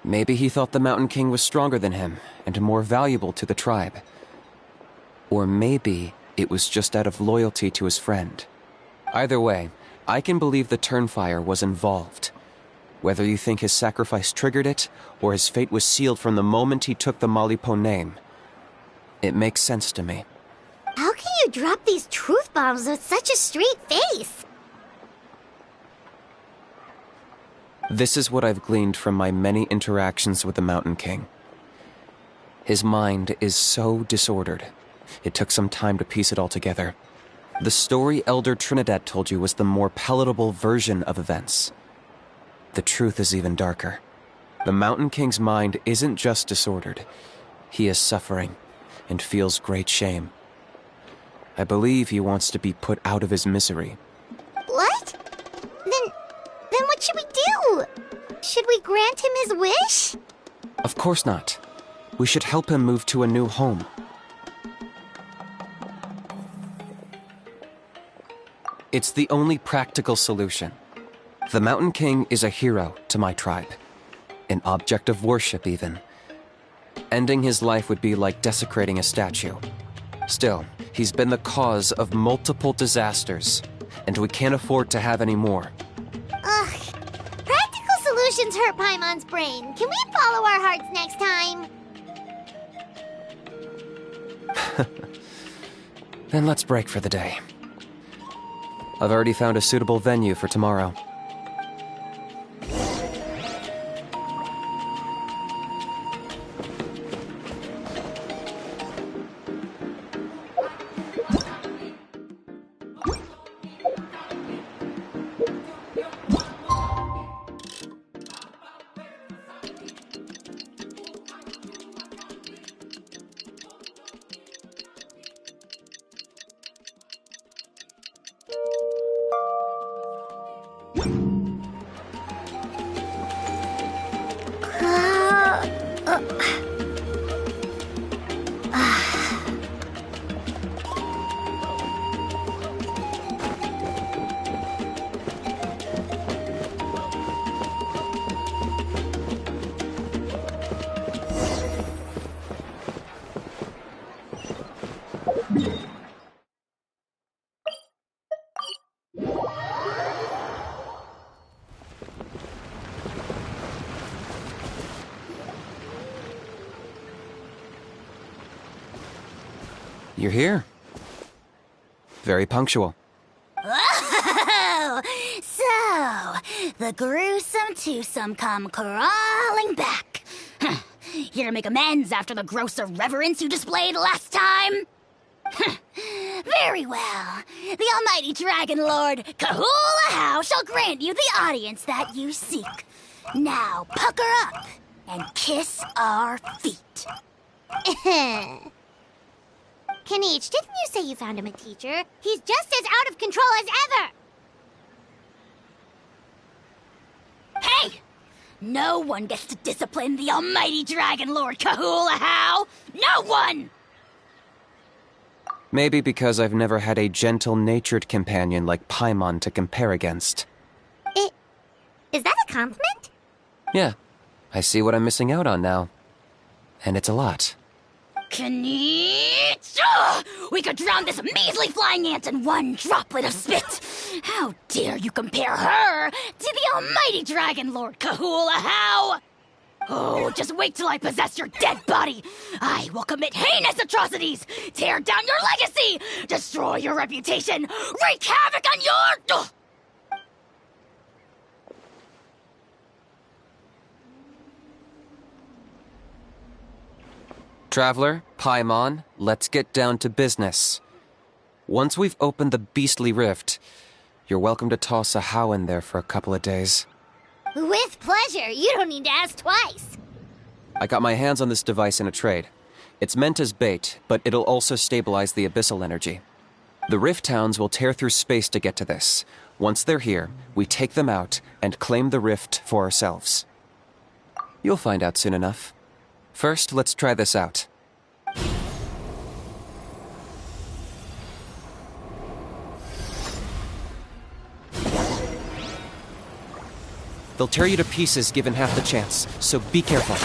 Maybe he thought the Mountain King was stronger than him, and more valuable to the tribe. Or maybe it was just out of loyalty to his friend. Either way, I can believe the Turnfire was involved. Whether you think his sacrifice triggered it, or his fate was sealed from the moment he took the Malipo name, it makes sense to me. How can you drop these truth bombs with such a straight face? This is what I've gleaned from my many interactions with the Mountain King. His mind is so disordered. It took some time to piece it all together. The story Elder Trinidad told you was the more palatable version of events. The truth is even darker. The Mountain King's mind isn't just disordered. He is suffering and feels great shame. I believe he wants to be put out of his misery. What? Then what should we do? Should we grant him his wish? Of course not. We should help him move to a new home. It's the only practical solution. The Mountain King is a hero to my tribe. An object of worship, even. Ending his life would be like desecrating a statue. Still, he's been the cause of multiple disasters, and we can't afford to have any more. Ugh. Practical solutions hurt Paimon's brain. Can we follow our hearts next time? Then let's break for the day. I've already found a suitable venue for tomorrow. You're here. Very punctual. Oh, so the gruesome twosome come crawling back. Here to make amends after the gross irreverence you displayed last time? Very well. The almighty Dragon Lord, Kahula How, shall grant you the audience that you seek. Now, pucker up and kiss our feet. Kinich, didn't you say you found him a teacher? He's just as out of control as ever! Hey! No one gets to discipline the almighty Dragon Lord Kahula How! No one! Maybe because I've never had a gentle-natured companion like Paimon to compare against. Is that a compliment? Yeah, I see what I'm missing out on now. And it's a lot. Kinich! We could drown this measly flying ant in one droplet of spit! How dare you compare her to the almighty Dragon Lord Kahula How! Oh, just wait till I possess your dead body! I will commit heinous atrocities! Tear down your legacy! Destroy your reputation! Wreak havoc on your... Traveler, Paimon, let's get down to business. Once we've opened the beastly rift, you're welcome to toss a How in there for a couple of days. With pleasure. You don't need to ask twice. I got my hands on this device in a trade. It's meant as bait, but it'll also stabilize the abyssal energy. The Rift Towns will tear through space to get to this. Once they're here, we take them out and claim the rift for ourselves. You'll find out soon enough. First, let's try this out. They'll tear you to pieces given half the chance, so be careful.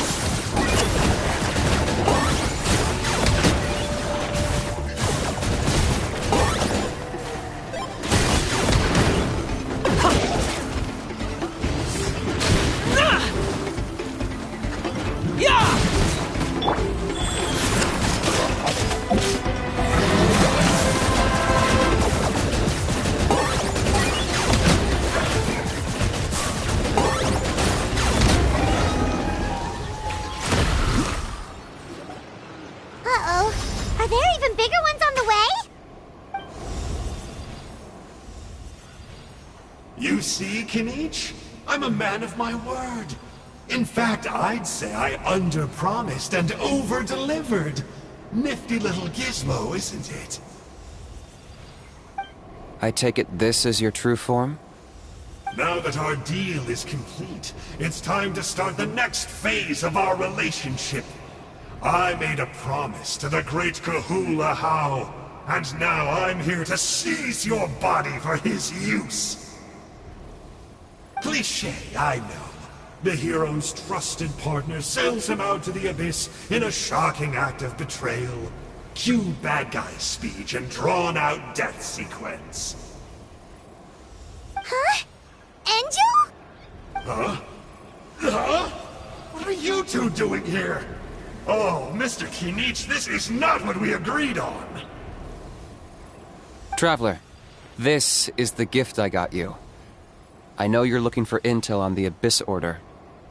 Are there even bigger ones on the way? You see, Kinich? I'm a man of my word. In fact, I'd say I under-promised and over-delivered. Nifty little gizmo, isn't it? I take it this is your true form? Now that our deal is complete, it's time to start the next phase of our relationship. I made a promise to the great Kahula How, and now I'm here to seize your body for his use. Cliché, I know. The hero's trusted partner sells him out to the abyss in a shocking act of betrayal. Cue bad guy speech and drawn-out death sequence. Huh? Angel? Huh? Huh? What are you two doing here? Oh, Mr. Kinich, this is not what we agreed on! Traveler, this is the gift I got you. I know you're looking for intel on the Abyss Order,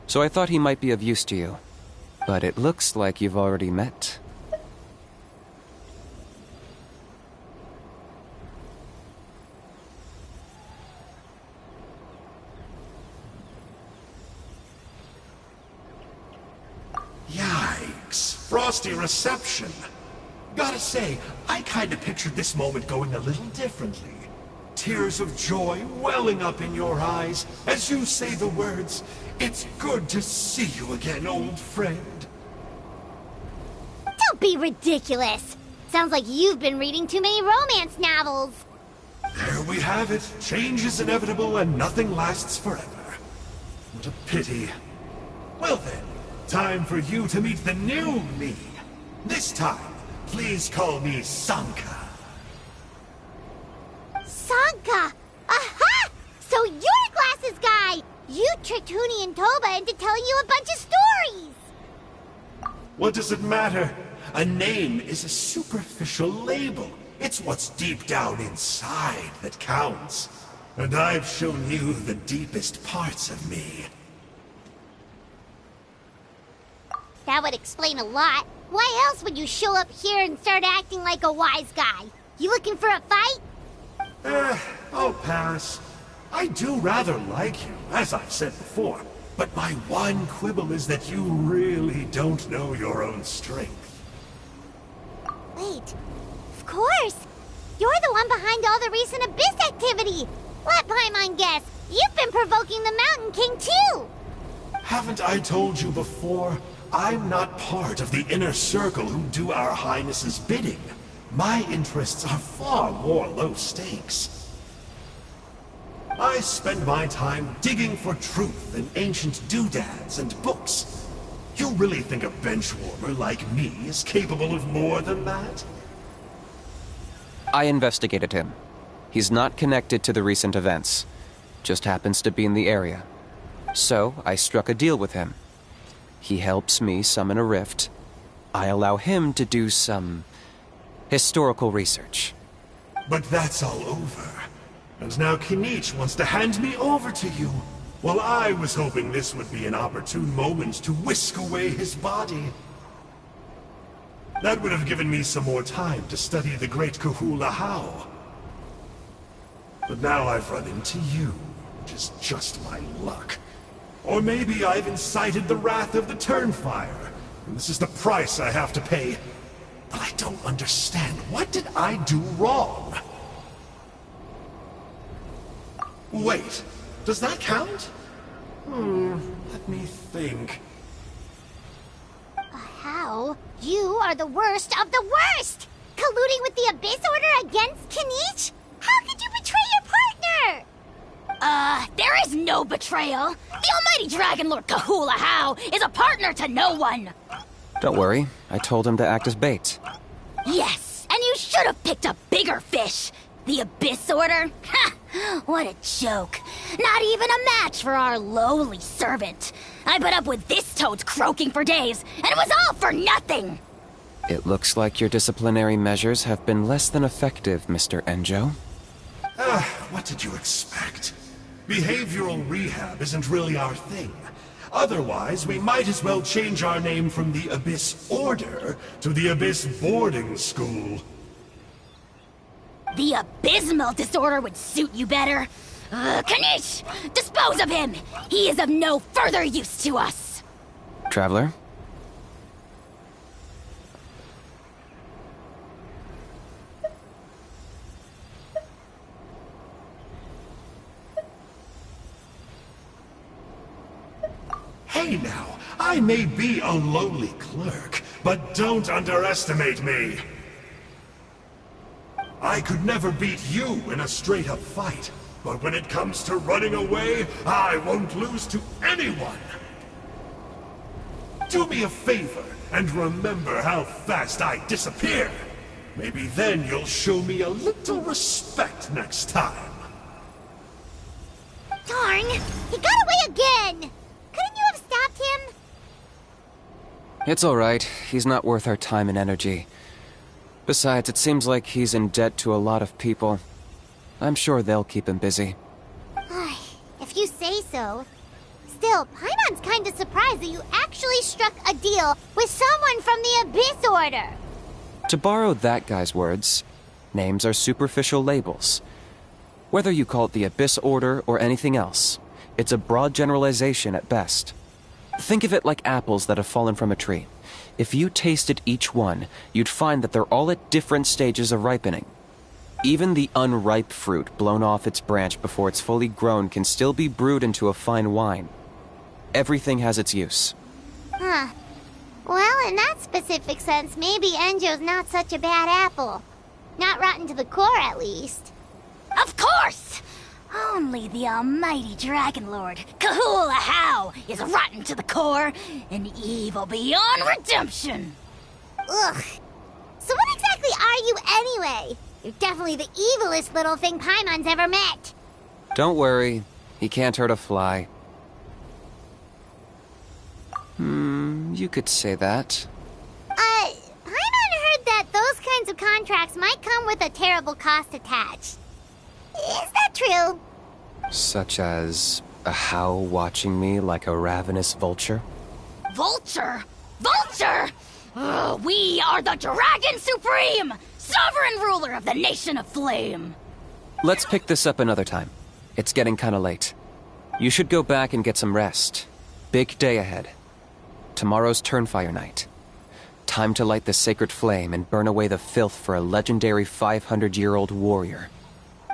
so I thought he might be of use to you. But it looks like you've already met. Yikes. Frosty reception. Gotta say, I kinda pictured this moment going a little differently. Tears of joy welling up in your eyes as you say the words, "It's good to see you again, old friend." Don't be ridiculous. Sounds like you've been reading too many romance novels. There we have it. Change is inevitable and nothing lasts forever. What a pity. Well then, time for you to meet the new me. This time, please call me Sanka. Sanka! Aha! So you're Glasses Guy! You tricked Huni and Toba into telling you a bunch of stories! What does it matter? A name is a superficial label. It's what's deep down inside that counts. And I've shown you the deepest parts of me. That would explain a lot. Why else would you show up here and start acting like a wise guy? You looking for a fight? I'll pass. I do rather like you, as I've said before. But my one quibble is that you really don't know your own strength. Wait, of course! You're the one behind all the recent Abyss activity! Let Paimon guess, you've been provoking the Mountain King too! Haven't I told you before? I'm not part of the inner circle who do our Highness's bidding. My interests are far more low stakes. I spend my time digging for truth in ancient doodads and books. You really think a benchwarmer like me is capable of more than that? I investigated him. He's not connected to the recent events. Just happens to be in the area. So, I struck a deal with him. He helps me summon a rift. I allow him to do some historical research. But that's all over. And now Kinich wants to hand me over to you. Well, I was hoping this would be an opportune moment to whisk away his body. That would have given me some more time to study the great Kahula How. But now I've run into you, which is just my luck. Or maybe I've incited the wrath of the Turnfire, and this is the price I have to pay. But I don't understand. What did I do wrong? Wait, does that count? Let me think. How? You are the worst of the worst! Colluding with the Abyss Order against Kinich? How could you betray your partner? There is no betrayal. The almighty Dragon Lord Kahula How is a partner to no one. Don't worry, I told him to act as bait. Yes, and you should have picked a bigger fish. The Abyss Order? Ha! What a joke. Not even a match for our lowly servant. I put up with this toad's croaking for days, and it was all for nothing. It looks like your disciplinary measures have been less than effective, Mr. Enjo. What did you expect? Behavioral rehab isn't really our thing. Otherwise, we might as well change our name from the Abyss Order to the Abyss Boarding School. The abysmal disorder would suit you better. Kinich! Dispose of him! He is of no further use to us! Traveler? Hey now, I may be a lowly clerk, but don't underestimate me. I could never beat you in a straight-up fight, but when it comes to running away, I won't lose to anyone. Do me a favor, and remember how fast I disappear. Maybe then you'll show me a little respect next time. Darn! He got away again! Couldn't you have stopped him? It's alright. He's not worth our time and energy. Besides, it seems like he's in debt to a lot of people. I'm sure they'll keep him busy. If you say so. Still, Paimon's kinda surprised that you actually struck a deal with someone from the Abyss Order. To borrow that guy's words, names are superficial labels. Whether you call it the Abyss Order or anything else, it's a broad generalization at best. Think of it like apples that have fallen from a tree. If you tasted each one, you'd find that they're all at different stages of ripening. Even the unripe fruit blown off its branch before it's fully grown can still be brewed into a fine wine. Everything has its use. Huh. Well, in that specific sense, maybe Enjo's not such a bad apple. Not rotten to the core, at least. Of course! Only the almighty Dragon Lord, Kahula How, is rotten to the core and evil beyond redemption. Ugh. So what exactly are you anyway? You're definitely the evilest little thing Paimon's ever met. Don't worry, he can't hurt a fly. You could say that. Paimon kinds of contracts might come with a terrible cost attached. Is that true? Such as a How watching me like a ravenous vulture? Vulture? Vulture! We are the Dragon Supreme! Sovereign ruler of the Nation of Flame! Let's pick this up another time. It's getting kinda late. You should go back and get some rest. Big day ahead. Tomorrow's Turnfire Night. Time to light the sacred flame and burn away the filth for a legendary 500-year-old warrior.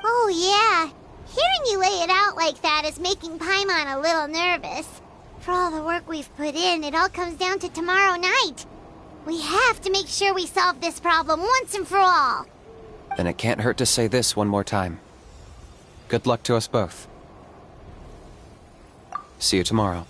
Oh yeah. Hearing you lay it out like that is making Paimon a little nervous. For all the work we've put in, it all comes down to tomorrow night. We have to make sure we solve this problem once and for all. Then it can't hurt to say this one more time. Good luck to us both. See you tomorrow.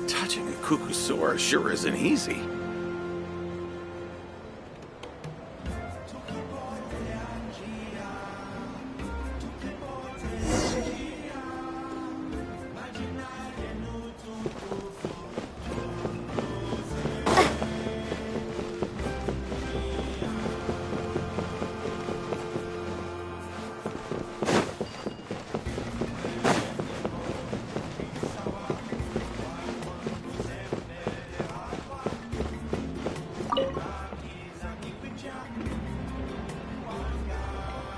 Touching a Kukusora sure isn't easy.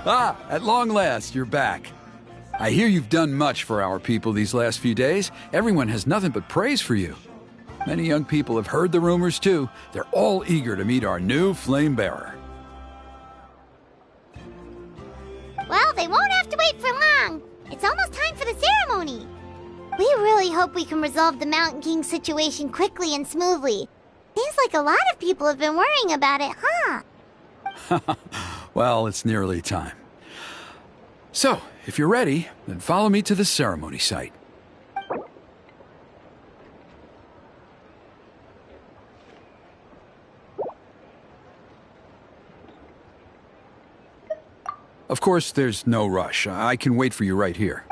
Ah, at long last, you're back. I hear you've done much for our people these last few days. Everyone has nothing but praise for you. Many young people have heard the rumors, too. They're all eager to meet our new flame bearer. Well, they won't have to wait for long. It's almost time for the ceremony. We really hope we can resolve the Mountain King situation quickly and smoothly. Seems like a lot of people have been worrying about it, huh? Well, it's nearly time. So, if you're ready, then follow me to the ceremony site. Of course, there's no rush. I can wait for you right here.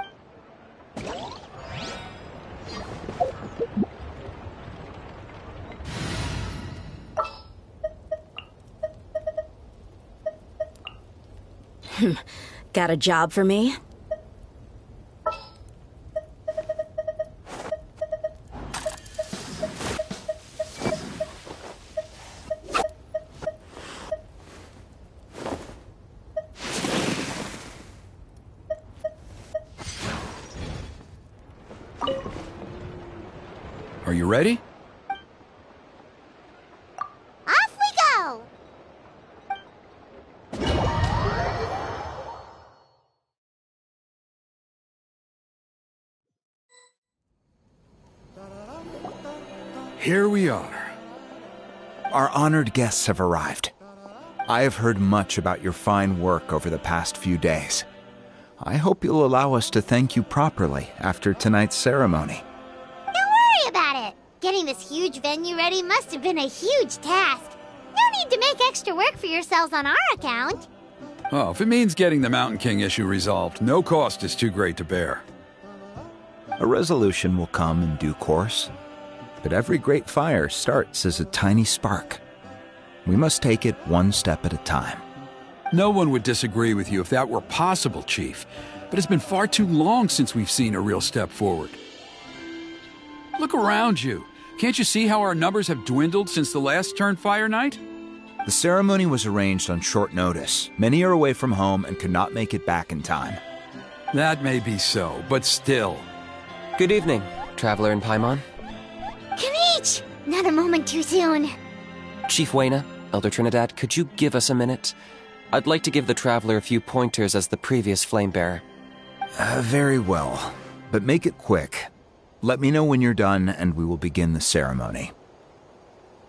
Got a job for me? Are you ready? Off we go! Here we are. Our honored guests have arrived. I have heard much about your fine work over the past few days. I hope you'll allow us to thank you properly after tonight's ceremony. Don't worry about it. Getting this huge venue ready must have been a huge task. No need to make extra work for yourselves on our account. Oh, if it means getting the Mountain King issue resolved, no cost is too great to bear. A resolution will come in due course. But every great fire starts as a tiny spark. We must take it one step at a time. No one would disagree with you if that were possible, Chief. But it's been far too long since we've seen a real step forward. Look around you. Can't you see how our numbers have dwindled since the last Turnfire night? The ceremony was arranged on short notice. Many are away from home and could not make it back in time. That may be so, but still. Good evening, Traveler in Paimon. Kinich! Not a moment too soon. Chief Wayna, Elder Trinidad, could you give us a minute? I'd like to give the Traveler a few pointers as the previous Flamebearer. Very well, but make it quick. Let me know when you're done and we will begin the ceremony.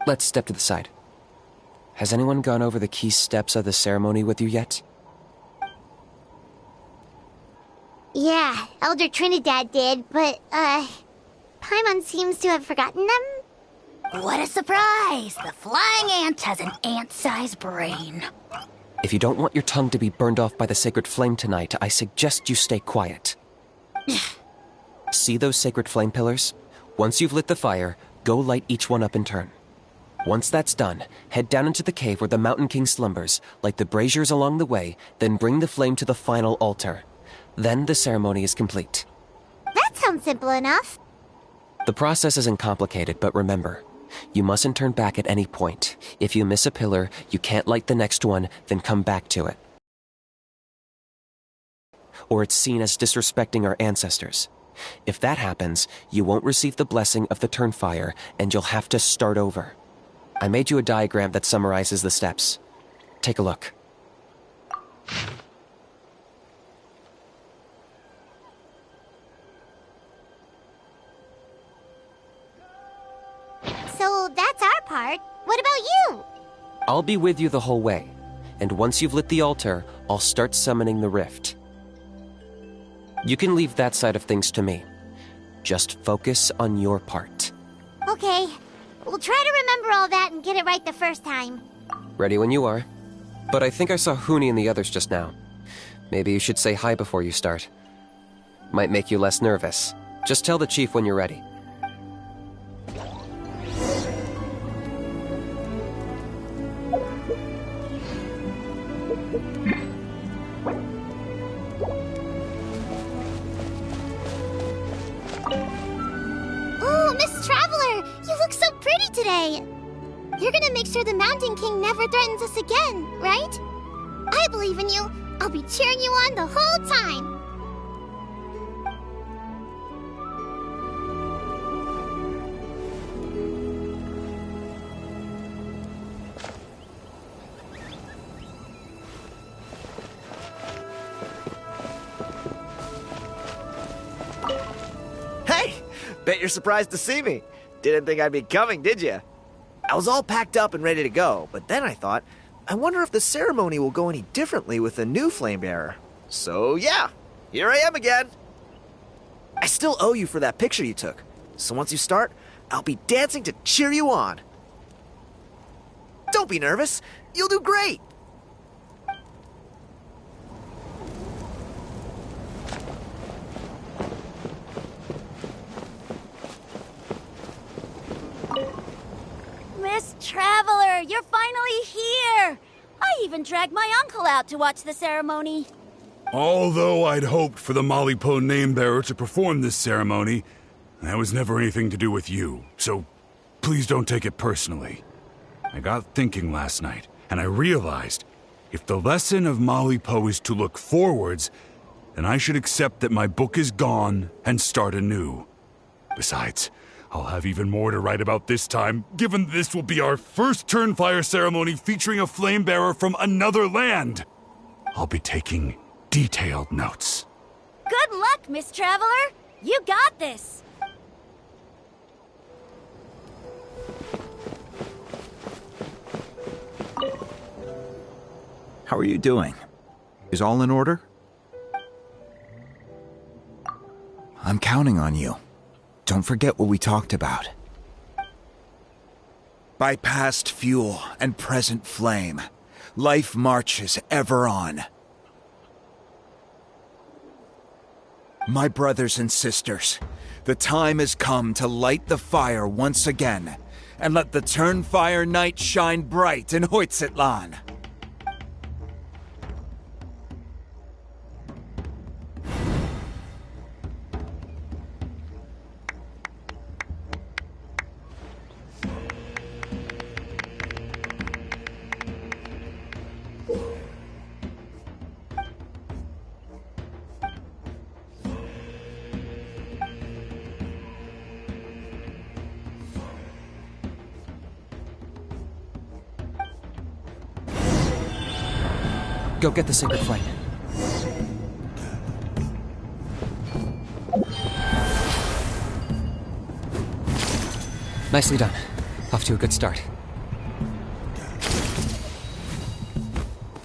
Let's step to the side. Has anyone gone over the key steps of the ceremony with you yet? Yeah, Elder Trinidad did, but, Paimon seems to have forgotten them? What a surprise! The flying ant has an ant-sized brain. If you don't want your tongue to be burned off by the sacred flame tonight, I suggest you stay quiet. See those sacred flame pillars? Once you've lit the fire, go light each one up in turn. Once that's done, head down into the cave where the Mountain King slumbers, light the braziers along the way, then bring the flame to the final altar. Then the ceremony is complete. That sounds simple enough. The process isn't complicated, but remember, you mustn't turn back at any point. If you miss a pillar, you can't light the next one, then come back to it. Or it's seen as disrespecting our ancestors. If that happens, you won't receive the blessing of the Turnfire, and you'll have to start over. I made you a diagram that summarizes the steps. Take a look. So that's our part. What about you? I'll be with you the whole way, and once you've lit the altar, I'll start summoning the rift. You can leave that side of things to me. Just focus on your part. Okay. We'll try to remember all that and get it right the first time. Ready when you are. But I think I saw Huni and the others just now. Maybe you should say hi before you start. Might make you less nervous. Just tell the chief when you're ready. Oh, Miss Traveler! You look so pretty today! You're gonna make sure the Mountain King never threatens us again, right? I believe in you. I'll be cheering you on the whole time. Hey! Bet you're surprised to see me. Didn't think I'd be coming, did you? I was all packed up and ready to go, but then I thought, I wonder if the ceremony will go any differently with the new Flamebearer. So yeah, here I am again. I still owe you for that picture you took, so once you start, I'll be dancing to cheer you on. Don't be nervous, you'll do great. Miss Traveler, you're finally here! I even dragged my uncle out to watch the ceremony. Although I'd hoped for the Malipo name-bearer to perform this ceremony, that was never anything to do with you, so please don't take it personally. I got thinking last night, and I realized if the lesson of Malipo is to look forwards, then I should accept that my book is gone and start anew. Besides, I'll have even more to write about this time, given this will be our first Turnfire ceremony featuring a Flamebearer from another land. I'll be taking detailed notes. Good luck, Miss Traveler! You got this! How are you doing? Is all in order? I'm counting on you. Don't forget what we talked about. By past fuel and present flame, life marches ever on. My brothers and sisters, the time has come to light the fire once again, and let the Turnfire night shine bright in Hoytzitlan. Go get the sacred flame. Nicely done. Off to a good start.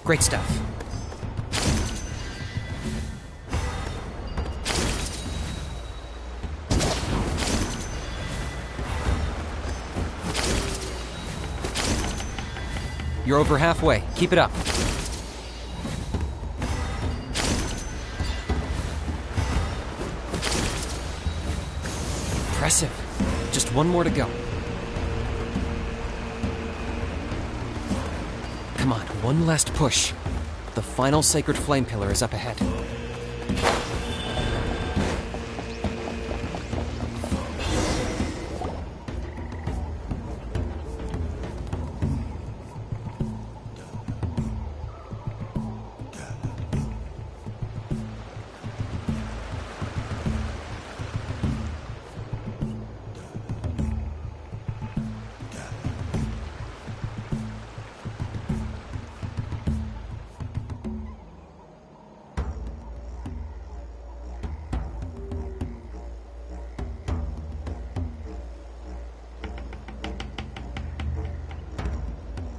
Great stuff. You're over halfway. Keep it up. Impressive. Just one more to go. Come on, one last push. The final sacred flame pillar is up ahead.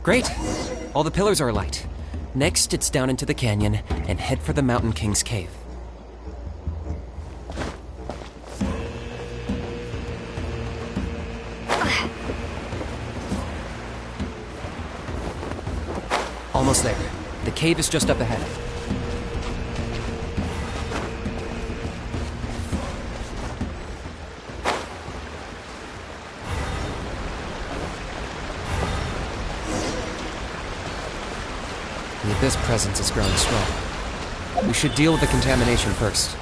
Great! All the pillars are alight. Next, it's down into the canyon and head for the Mountain King's cave. Almost there. The cave is just up ahead. The Abyss presence is growing strong. We should deal with the contamination first.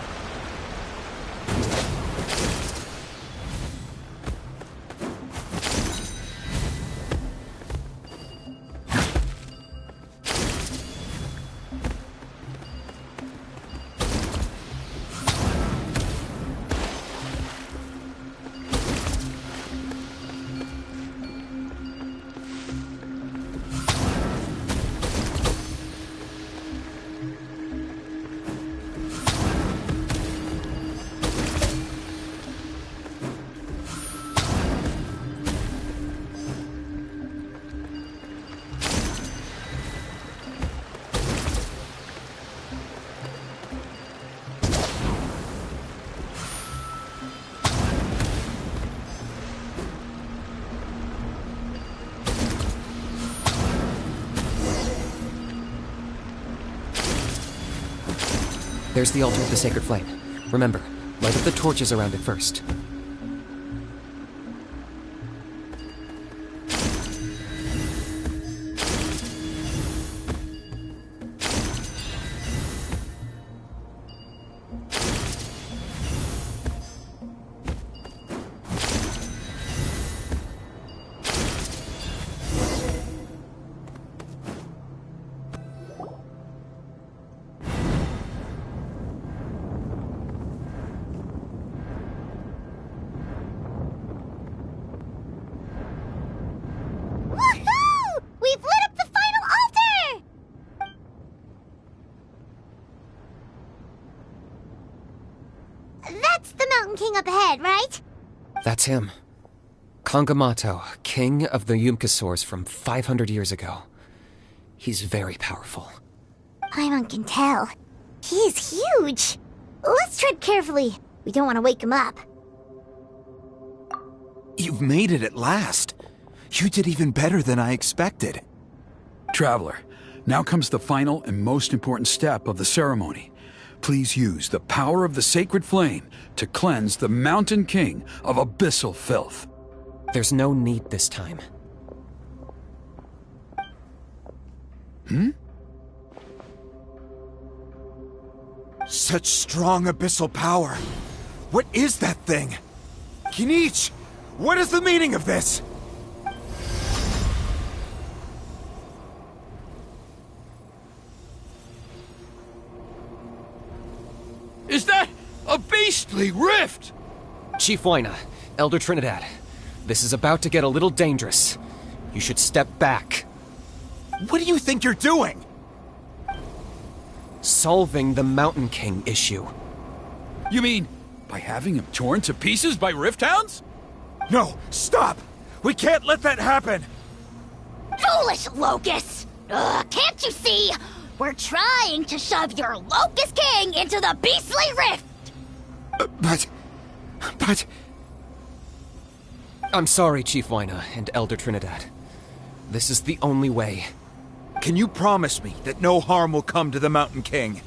There's the altar of the sacred flame. Remember, light up the torches around it first. That's the Mountain King up ahead, right? That's him. Kangamato, king of the Yumkasaurs from 500 years ago. He's very powerful. Paimon can tell. He's huge. Let's tread carefully. We don't want to wake him up. You've made it at last. You did even better than I expected. Traveler, now comes the final and most important step of the ceremony. Please use the power of the sacred flame to cleanse the Mountain King of abyssal filth. There's no need this time. Such strong abyssal power. What is that thing? Kinich, what is the meaning of this? Is that a beastly rift? Chief Waina, Elder Trinidad, this is about to get a little dangerous. You should step back. What do you think you're doing? Solving the Mountain King issue. You mean by having him torn to pieces by Rift Hounds? No, stop! We can't let that happen! Foolish Locust! Can't you see? We're trying to shove your Locust King into the beastly rift! But... I'm sorry, Chief Wyna and Elder Trinidad. This is the only way. Can you promise me that no harm will come to the Mountain King?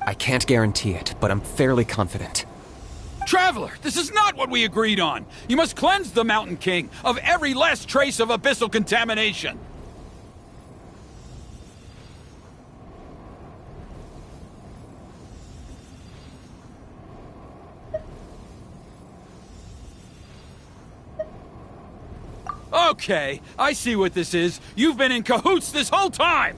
I can't guarantee it, but I'm fairly confident. Traveler, this is not what we agreed on! You must cleanse the Mountain King of every last trace of abyssal contamination! Okay, I see what this is. You've been in cahoots this whole time!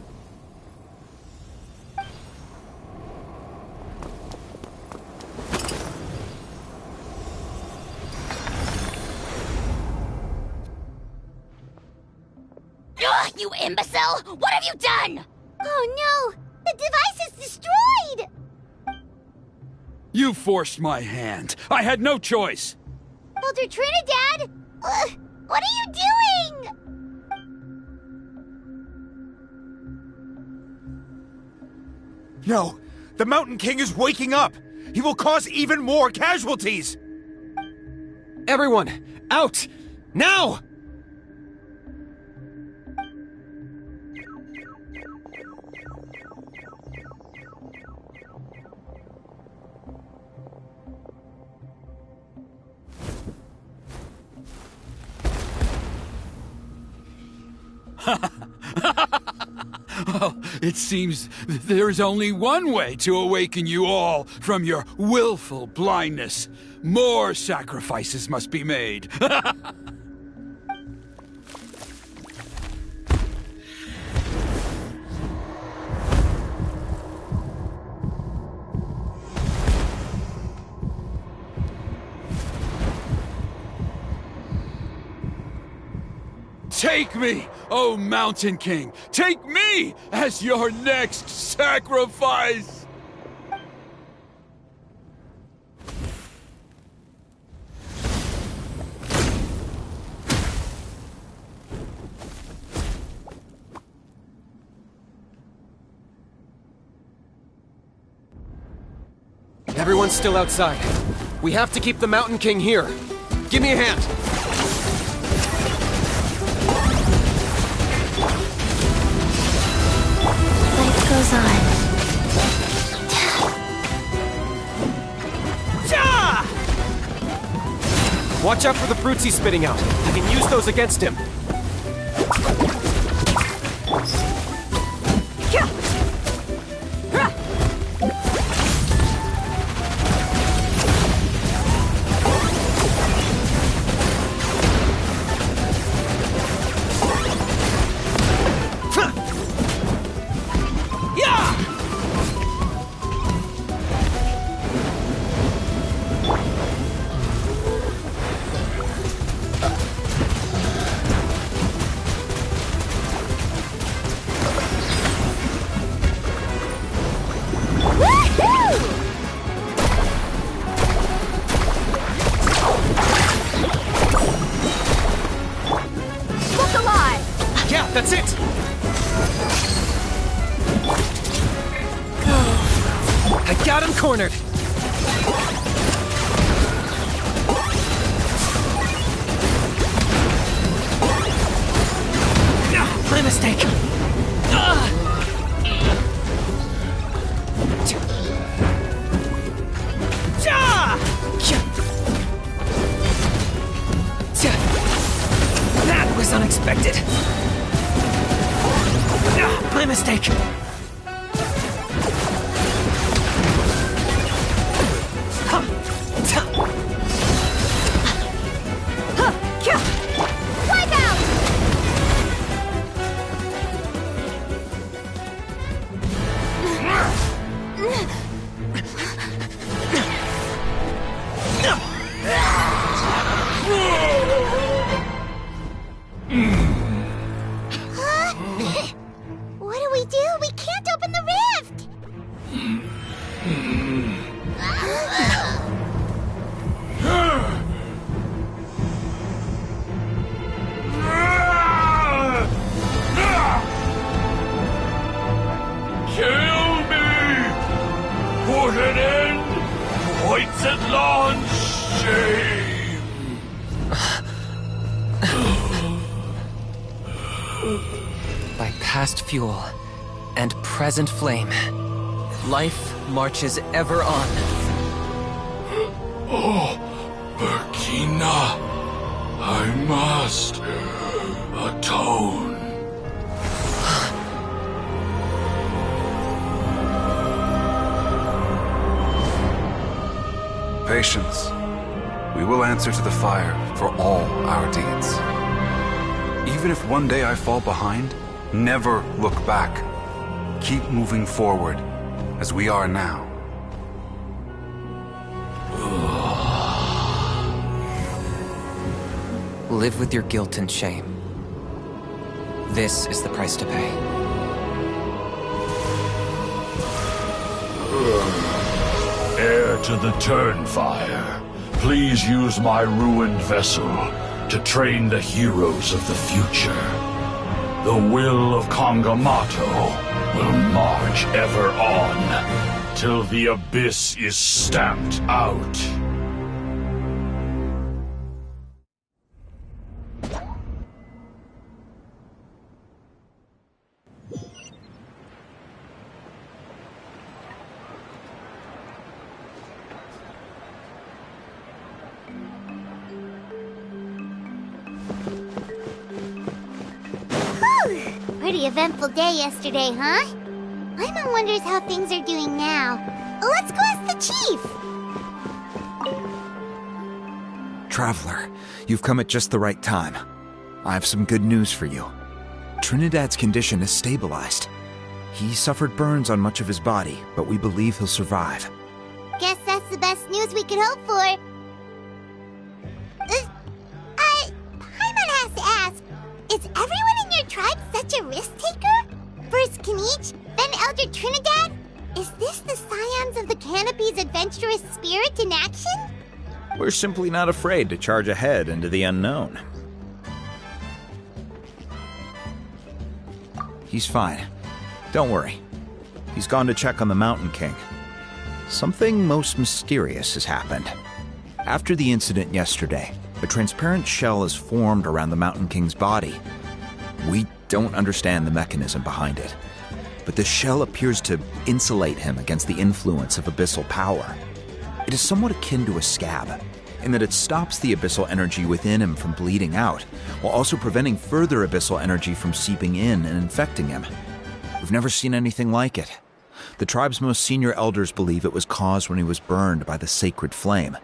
Ugh, you imbecile! What have you done? Oh no! The device is destroyed! You forced my hand. I had no choice. Elder Trinidad! What are you doing? No! The Mountain King is waking up! He will cause even more casualties! Everyone, out! Now! Well, it seems there is only one way to awaken you all from your willful blindness. More sacrifices must be made. Take me, O Mountain King! Take me as your next sacrifice! Everyone's still outside. We have to keep the Mountain King here. Give me a hand. Life goes on. Watch out for the fruits he's spitting out. I can use those against him. That's it! I got him cornered! My mistake! That was unexpected! My mistake! Wipe out! What do? We By past fuel and present flame, life marches ever on. Oh, Burkina, I must atone. Patience. We will answer to the fire for all our deeds. Even if one day I fall behind, never look back. Keep moving forward, as we are now. Live with your guilt and shame. This is the price to pay. Heir to the Turnfire, please use my ruined vessel to train the heroes of the future. The will of Kangamato will march ever on, till the abyss is stamped out. Pretty eventful day yesterday, huh? Paimon wonders how things are doing now. Let's go ask the chief! Traveler, you've come at just the right time. I have some good news for you. Trinidad's condition is stabilized. He suffered burns on much of his body, but we believe he'll survive. Guess that's the best news we could hope for. Paimon has to ask, is everyone in your tribe such a risk-taker? First Kinich, then Elder Trinidad? Is this the scions of the Canopy's adventurous spirit in action? We're simply not afraid to charge ahead into the unknown. He's fine. Don't worry. He's gone to check on the Mountain King. Something most mysterious has happened. After the incident yesterday, a transparent shell is formed around the Mountain King's body. We don't understand the mechanism behind it, but the shell appears to insulate him against the influence of abyssal power. It is somewhat akin to a scab, in that it stops the abyssal energy within him from bleeding out, while also preventing further abyssal energy from seeping in and infecting him. We've never seen anything like it. The tribe's most senior elders believe it was caused when he was burned by the sacred flame,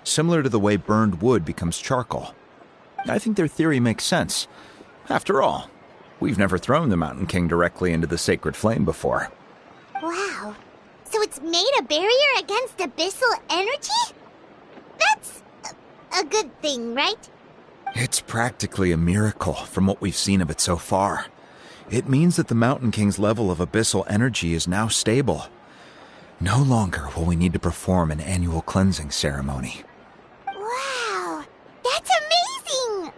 similar to the way burned wood becomes charcoal. I think their theory makes sense. After all, we've never thrown the Mountain King directly into the sacred flame before. Wow. So it's made a barrier against abyssal energy? That's a good thing, right? It's practically a miracle from what we've seen of it so far. It means that the Mountain King's level of abyssal energy is now stable. No longer will we need to perform an annual cleansing ceremony. Wow, that's amazing!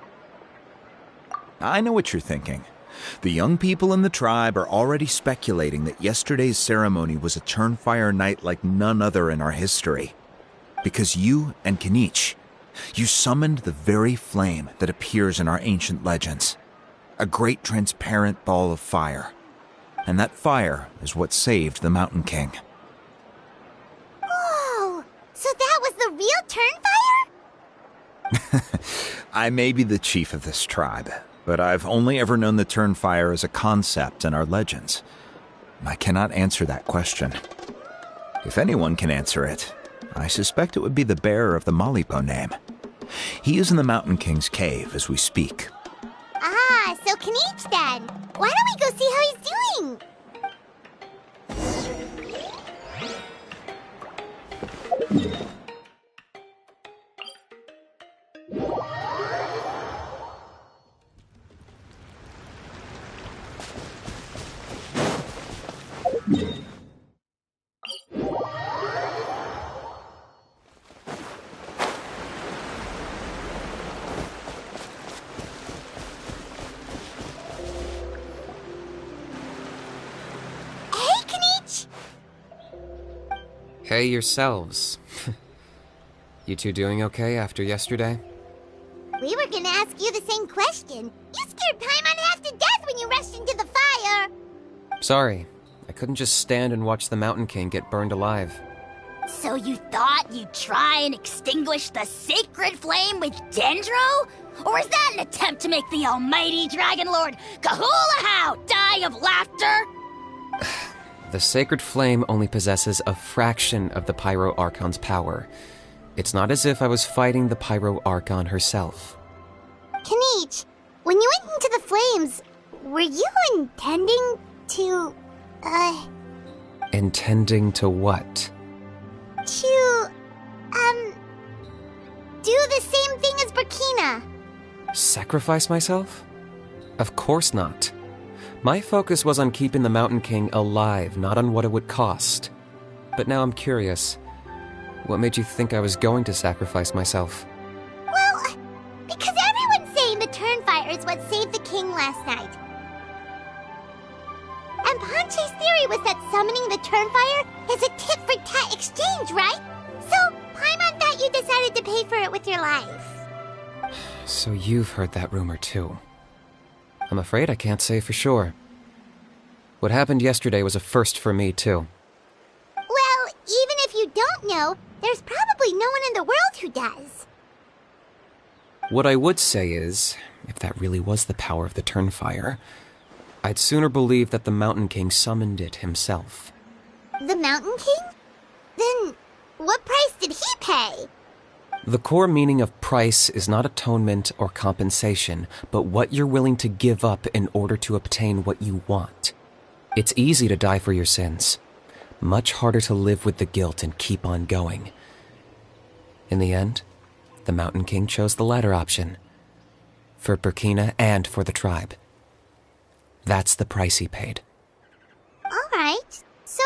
I know what you're thinking. The young people in the tribe are already speculating that yesterday's ceremony was a Turnfire night like none other in our history. Because you and Kinich, you summoned the very flame that appears in our ancient legends. A great transparent ball of fire. And that fire is what saved the Mountain King. Whoa! So that was the real Turnfire? I may be the chief of this tribe, but I've only ever known the Turnfire as a concept in our legends. I cannot answer that question. If anyone can answer it, I suspect it would be the bearer of the Malipo name. He is in the Mountain King's cave as we speak. Ah, so Kinich then. Why don't we go see how he's doing? Hey yourselves. You two doing okay after yesterday? We were gonna ask you the same question. You scared Paimon half to death when you rushed into the fire! Sorry, I couldn't just stand and watch the Mountain King get burned alive. So you thought you'd try and extinguish the sacred flame with Dendro? Or is that an attempt to make the almighty Dragon Lord Kahulahau die of laughter? The sacred flame only possesses a fraction of the Pyro Archon's power. It's not as if I was fighting the Pyro Archon herself. Kinich, when you went into the flames, were you intending to, Intending to what? to, do the same thing as Burkina? Sacrifice myself? Of course not. My focus was on keeping the Mountain King alive, not on what it would cost. But now I'm curious. What made you think I was going to sacrifice myself? Well, because everyone's saying the Turnfire is what saved the king last night. And Ponche's theory was that summoning the Turnfire is a tit-for-tat exchange, right? So, Paimon thought you decided to pay for it with your life. So you've heard that rumor too. I'm afraid I can't say for sure. What happened yesterday was a first for me too. Well, even if you don't know, there's probably no one in the world who does. What I would say is, if that really was the power of the Turnfire, I'd sooner believe that the Mountain King summoned it himself. The Mountain King? Then, what price did he pay? The core meaning of price is not atonement or compensation, but what you're willing to give up in order to obtain what you want. It's easy to die for your sins. Much harder to live with the guilt and keep on going. In the end, the Mountain King chose the latter option. For Burkina and for the tribe. That's the price he paid. Alright, so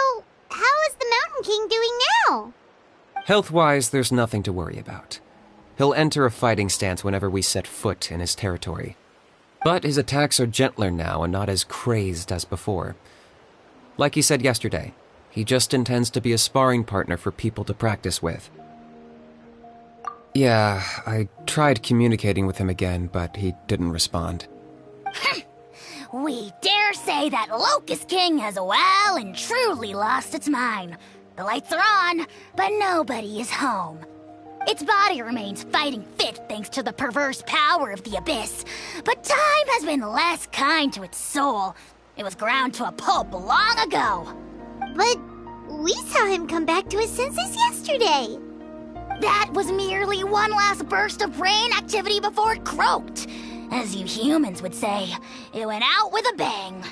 how is the Mountain King doing now? Health-wise, there's nothing to worry about. He'll enter a fighting stance whenever we set foot in his territory. But his attacks are gentler now and not as crazed as before. Like he said yesterday, he just intends to be a sparring partner for people to practice with. Yeah, I tried communicating with him again, but he didn't respond. We dare say that Locust King has well and truly lost its mind. The lights are on, but nobody is home. Its body remains fighting fit thanks to the perverse power of the Abyss, but time has been less kind to its soul. It was ground to a pulp long ago. But we saw him come back to his senses yesterday. That was merely one last burst of brain activity before it croaked. As you humans would say, it went out with a bang.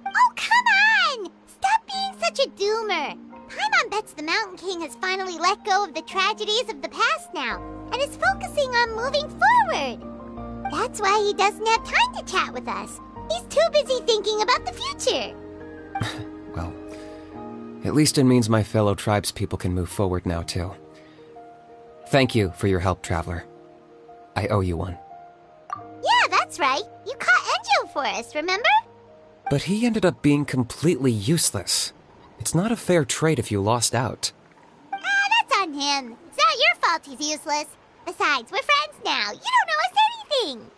Oh, come on! Stop being such a doomer. Paimon bets the Mountain King has finally let go of the tragedies of the past now, and is focusing on moving forward. That's why he doesn't have time to chat with us. He's too busy thinking about the future. Well, at least it means my fellow tribespeople can move forward now, too. Thank you for your help, Traveler. I owe you one. Yeah, that's right. You caught Enjo for us, remember? But he ended up being completely useless. It's not a fair trade if you lost out. That's on him. It's not your fault he's useless. Besides, we're friends now. You don't owe us anything.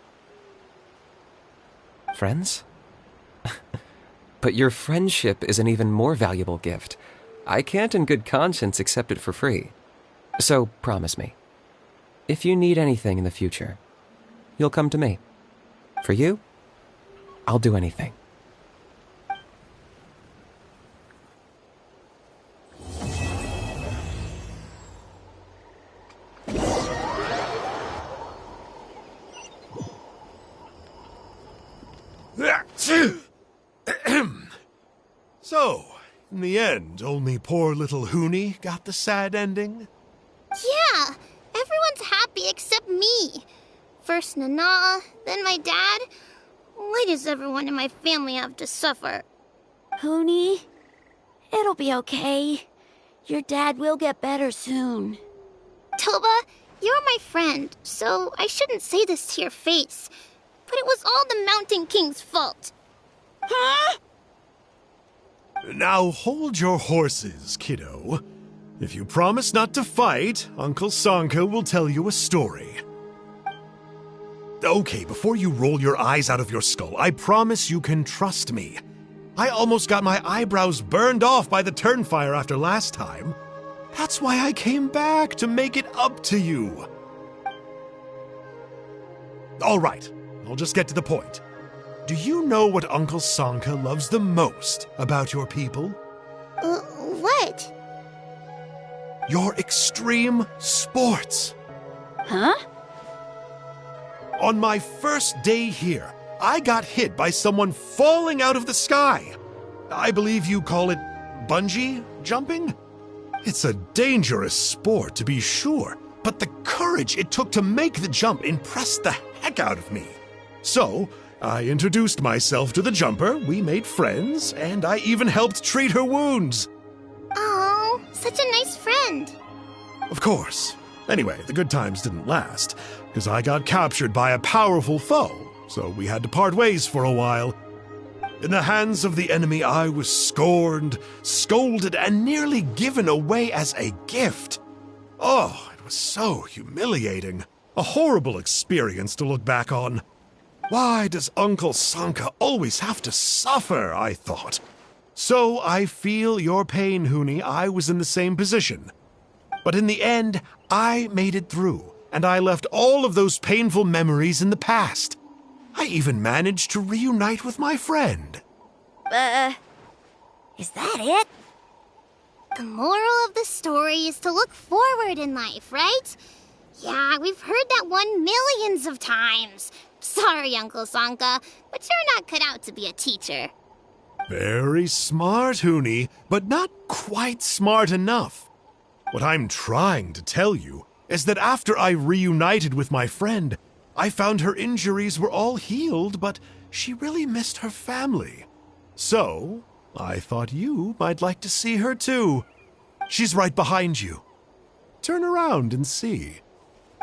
Friends? But your friendship is an even more valuable gift. I can't in good conscience accept it for free. So promise me, if you need anything in the future, you'll come to me. For you, I'll do anything. So, in the end, only poor little Huni got the sad ending? Yeah, everyone's happy except me. First Nana, then my dad. Why does everyone in my family have to suffer? Huni, it'll be okay. Your dad will get better soon. Toba, you're my friend, so I shouldn't say this to your face. But it was all the Mountain King's fault. Huh? Now hold your horses, kiddo. If you promise not to fight, Uncle Sanka will tell you a story. Okay, before you roll your eyes out of your skull, I promise you can trust me. I almost got my eyebrows burned off by the Turnfire after last time. That's why I came back, to make it up to you. All right, I'll just get to the point. Do you know what Uncle Sanka loves the most about your people? What? Your extreme sports. Huh? On my first day here, I got hit by someone falling out of the sky. I believe you call it bungee jumping? It's a dangerous sport, to be sure, but the courage it took to make the jump impressed the heck out of me. So, I introduced myself to the jumper, we made friends, and I even helped treat her wounds. Oh, such a nice friend. Of course. Anyway, the good times didn't last, because I got captured by a powerful foe, so we had to part ways for a while. In the hands of the enemy, I was scorned, scolded, and nearly given away as a gift. Oh, it was so humiliating. A horrible experience to look back on. Why does Uncle Sanka always have to suffer, I thought. So I feel your pain, Huni. I was in the same position. But in the end, I made it through, and I left all of those painful memories in the past. I even managed to reunite with my friend. Is that it? The moral of the story is to look forward in life, right? Yeah, we've heard that one millions of times. Sorry, Uncle Sanka, but you're not cut out to be a teacher. Very smart, Huni, but not quite smart enough. What I'm trying to tell you is that after I reunited with my friend, I found her injuries were all healed, but she really missed her family. So, I thought you might like to see her too. She's right behind you. Turn around and see.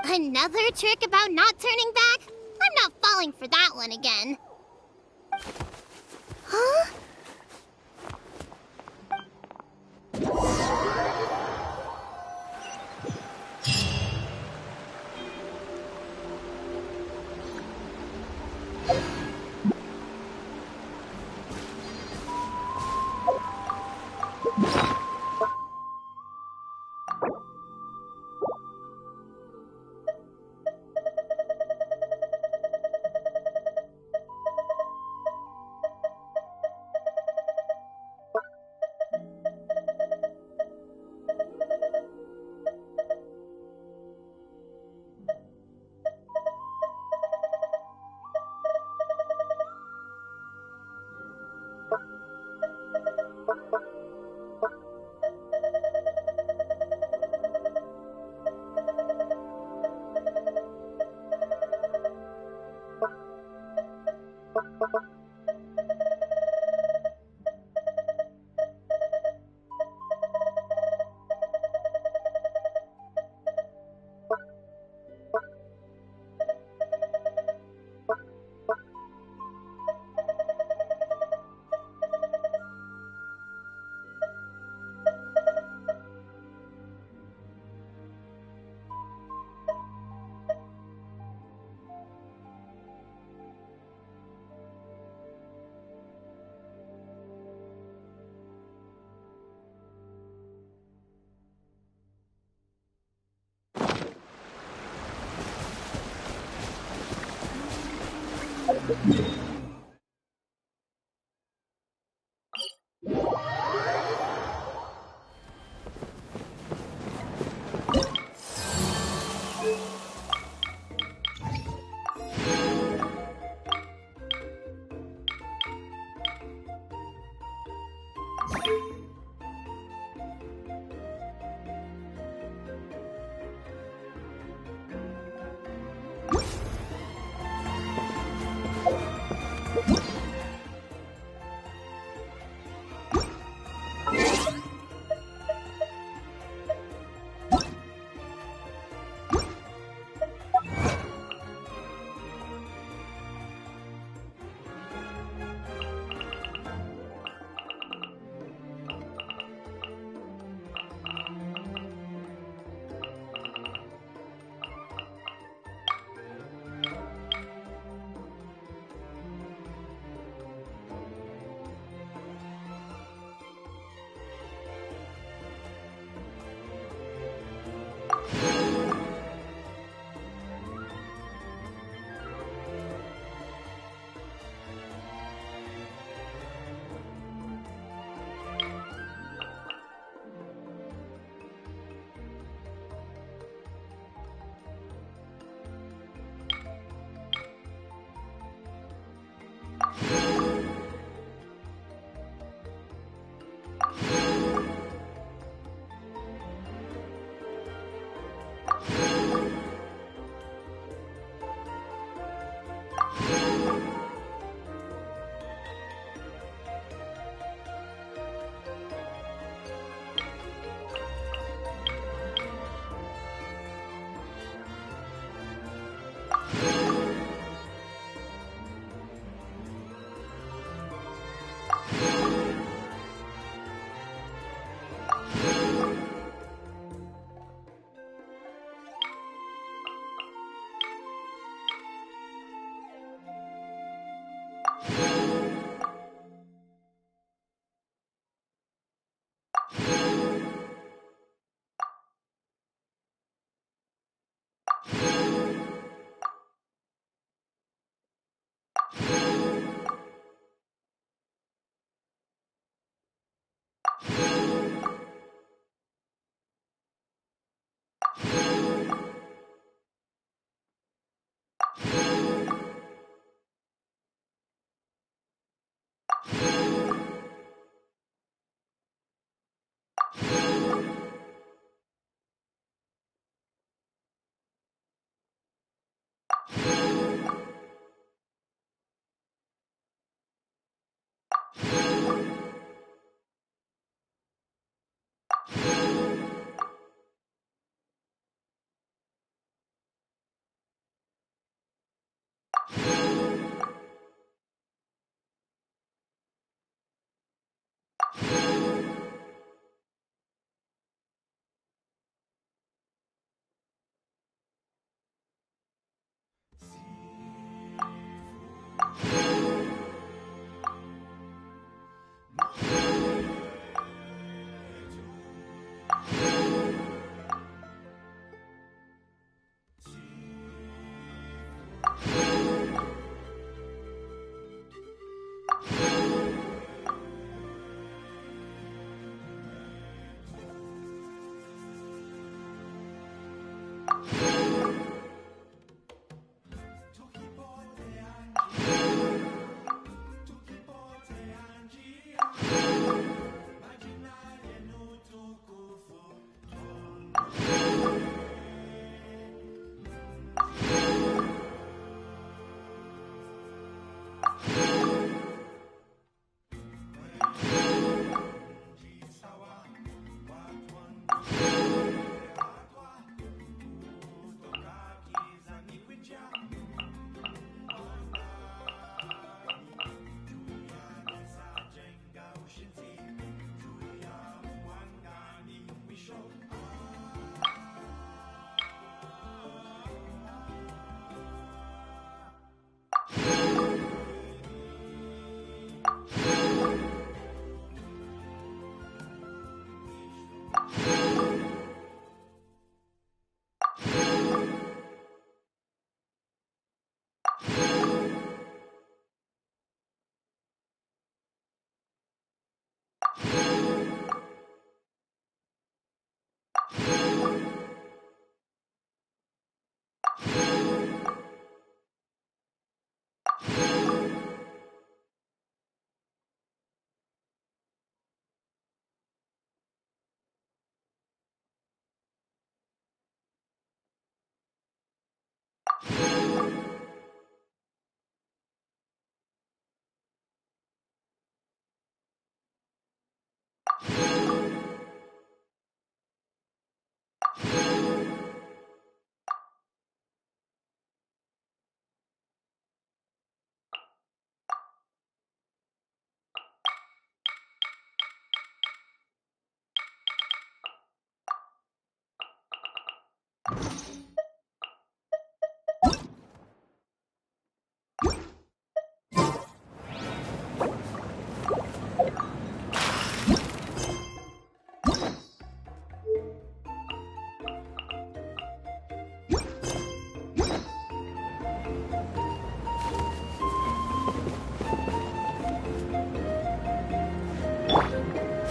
Another trick about not turning back? I'm not falling for that one again. Huh?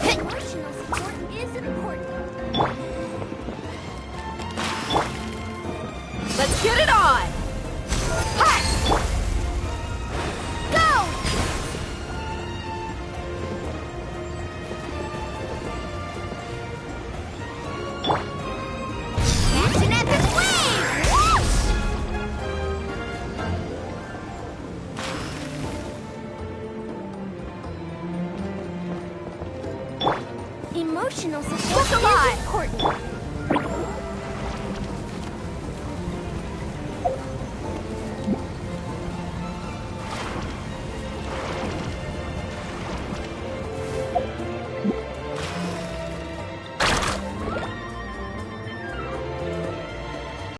Emotional support is important. Emotional support is important.